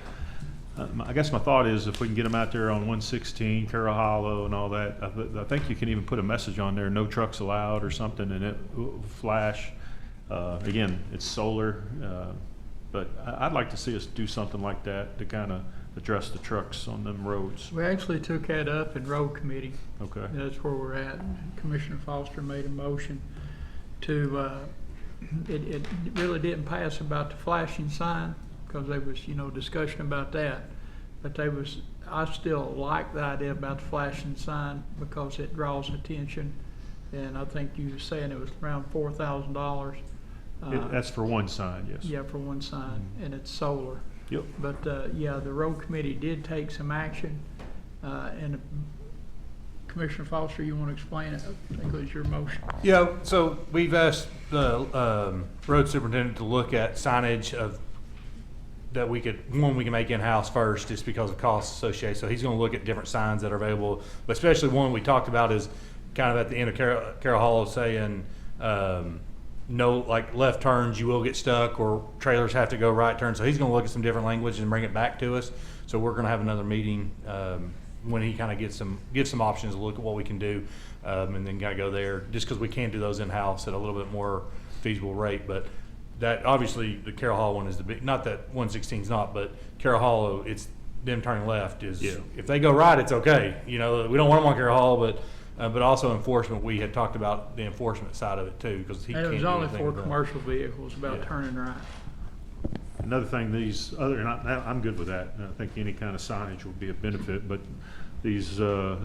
I guess my thought is if we can get them out there on 116, Carroll Hollow and all that, I think you can even put a message on there, no trucks allowed or something, and it will flash. Again, it's solar, but I'd like to see us do something like that to kind of address the trucks on them roads. We actually took that up in road committee. Okay. That's where we're at. Commissioner Foster made a motion to, it really didn't pass about the flashing sign because there was, discussion about that. But I still like the idea about the flashing sign because it draws attention. And I think you were saying it was around $4,000. That's for one sign, yes. Yeah, for one sign, and it's solar. Yep. But, yeah, the road committee did take some action, and Commissioner Foster, you want to explain it? I think it was your motion. Yeah, so we've asked the road superintendent to look at signage that we can make in-house first, just because of costs associated. So he's going to look at different signs that are available, but especially one we talked about is kind of at the end of Carroll Hollow saying, no, like left turns, you will get stuck, or trailers have to go right turns. So he's going to look at some different language and bring it back to us. So we're going to have another meeting when he kind of gives some options to look at what we can do, and then kind of go there. Just because we can do those in house at a little bit more feasible rate, but that obviously the Carroll Hollow one is the big. Not that 116 is not, but Carroll Hollow, it's them turning left is. Yeah. If they go right, it's okay. We don't want them on Carroll Hollow, but also enforcement. We had talked about the enforcement side of it too, because he And can't it was do only anything for with that. commercial vehicles about Yeah. turning right. Another thing, I'm good with that. I think any kind of signage would be a benefit, but these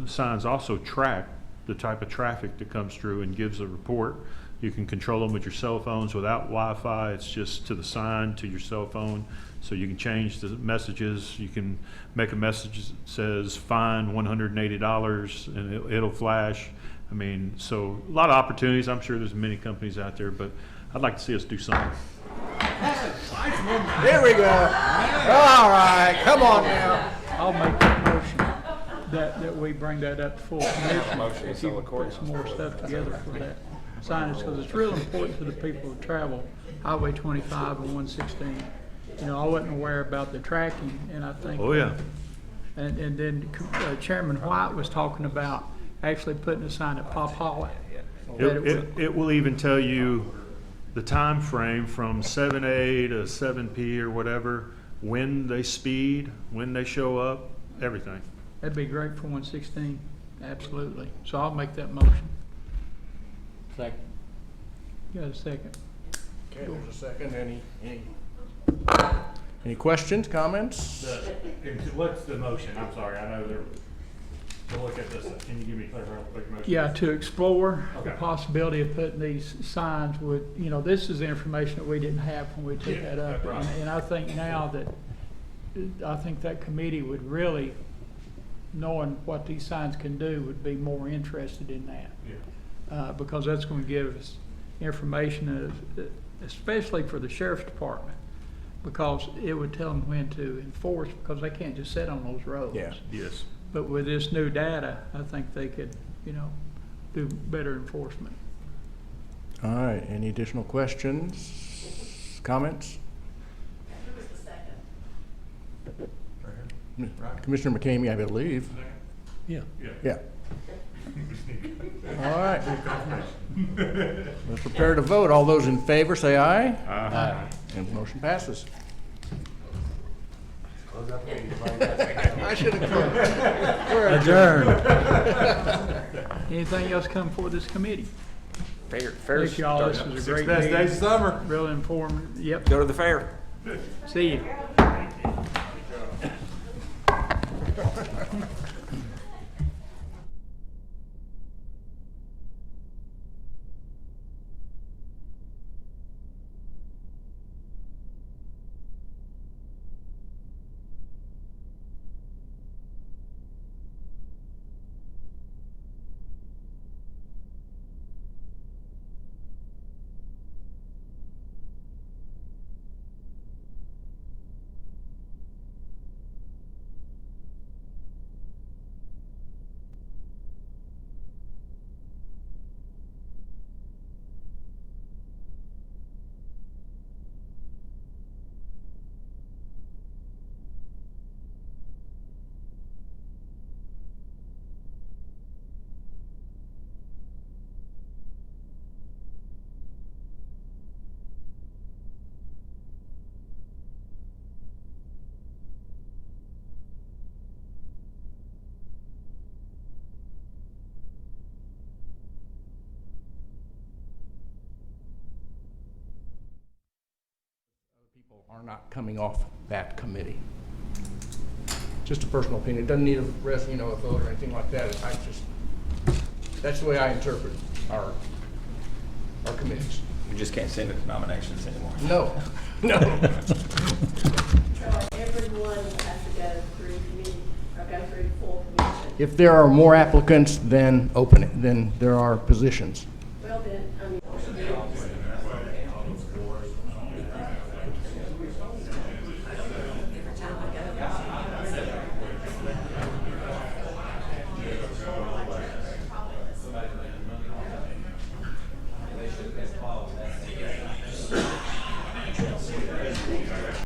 signs also track the type of traffic that comes through and gives a report. You can control them with your cell phones without Wi-Fi. It's just to the sign, to your cell phone. So you can change the messages. You can make a message that says fine $180 and it'll flash. I mean, so a lot of opportunities. I'm sure there's many companies out there, but I'd like to see us do something. There we go. All right, come on now. I'll make that motion that we bring that up to full commission. If you would put some more stuff together for that signage, because it's real important to the people who travel Highway 25 and 116. I wasn't aware about the tracking, and I think. Oh, yeah. And then Chairman White was talking about actually putting a sign at Pop Hollow. It will even tell you the time frame from 7A to 7P or whatever, when they speed, when they show up, everything. That'd be great for 116, absolutely. So I'll make that motion. Second. You got a second? Okay, there's a second. Any questions, comments? What's the motion? I'm sorry, I know to look at this. Can you give me a clear motion? Yeah, to explore the Okay. possibility of putting these signs would, this is the information that we didn't have when we took Yeah, that up. right. And I think now I think that committee would really, knowing what these signs can do, would be more interested in that. Yeah. Because that's going to give us information, especially for the sheriff's department, because it would tell them when to enforce, because they can't just sit on those roads. Yeah. Yes. But with this new data, I think they could, do better enforcement. All right, any additional questions, comments? Who was the second? Commissioner McCamey, I believe. Yeah. Yeah. All right. Let's prepare to vote. All those in favor, say aye. Aye. And the motion passes. I should have. We're Adjourned. Anything else come before this committee? Fair. Thank y'all, this was a great Best days meeting, of summer. real informative. Yep, Go to the fair. see you. are not coming off that committee. Just a personal opinion. It doesn't need a a vote or anything like that. That's the way I interpret our committees. We just can't send it to nominations anymore. No, no. So everyone has to go through committee, or go through full commission. If there are more applicants than there are positions. Well, then, I mean,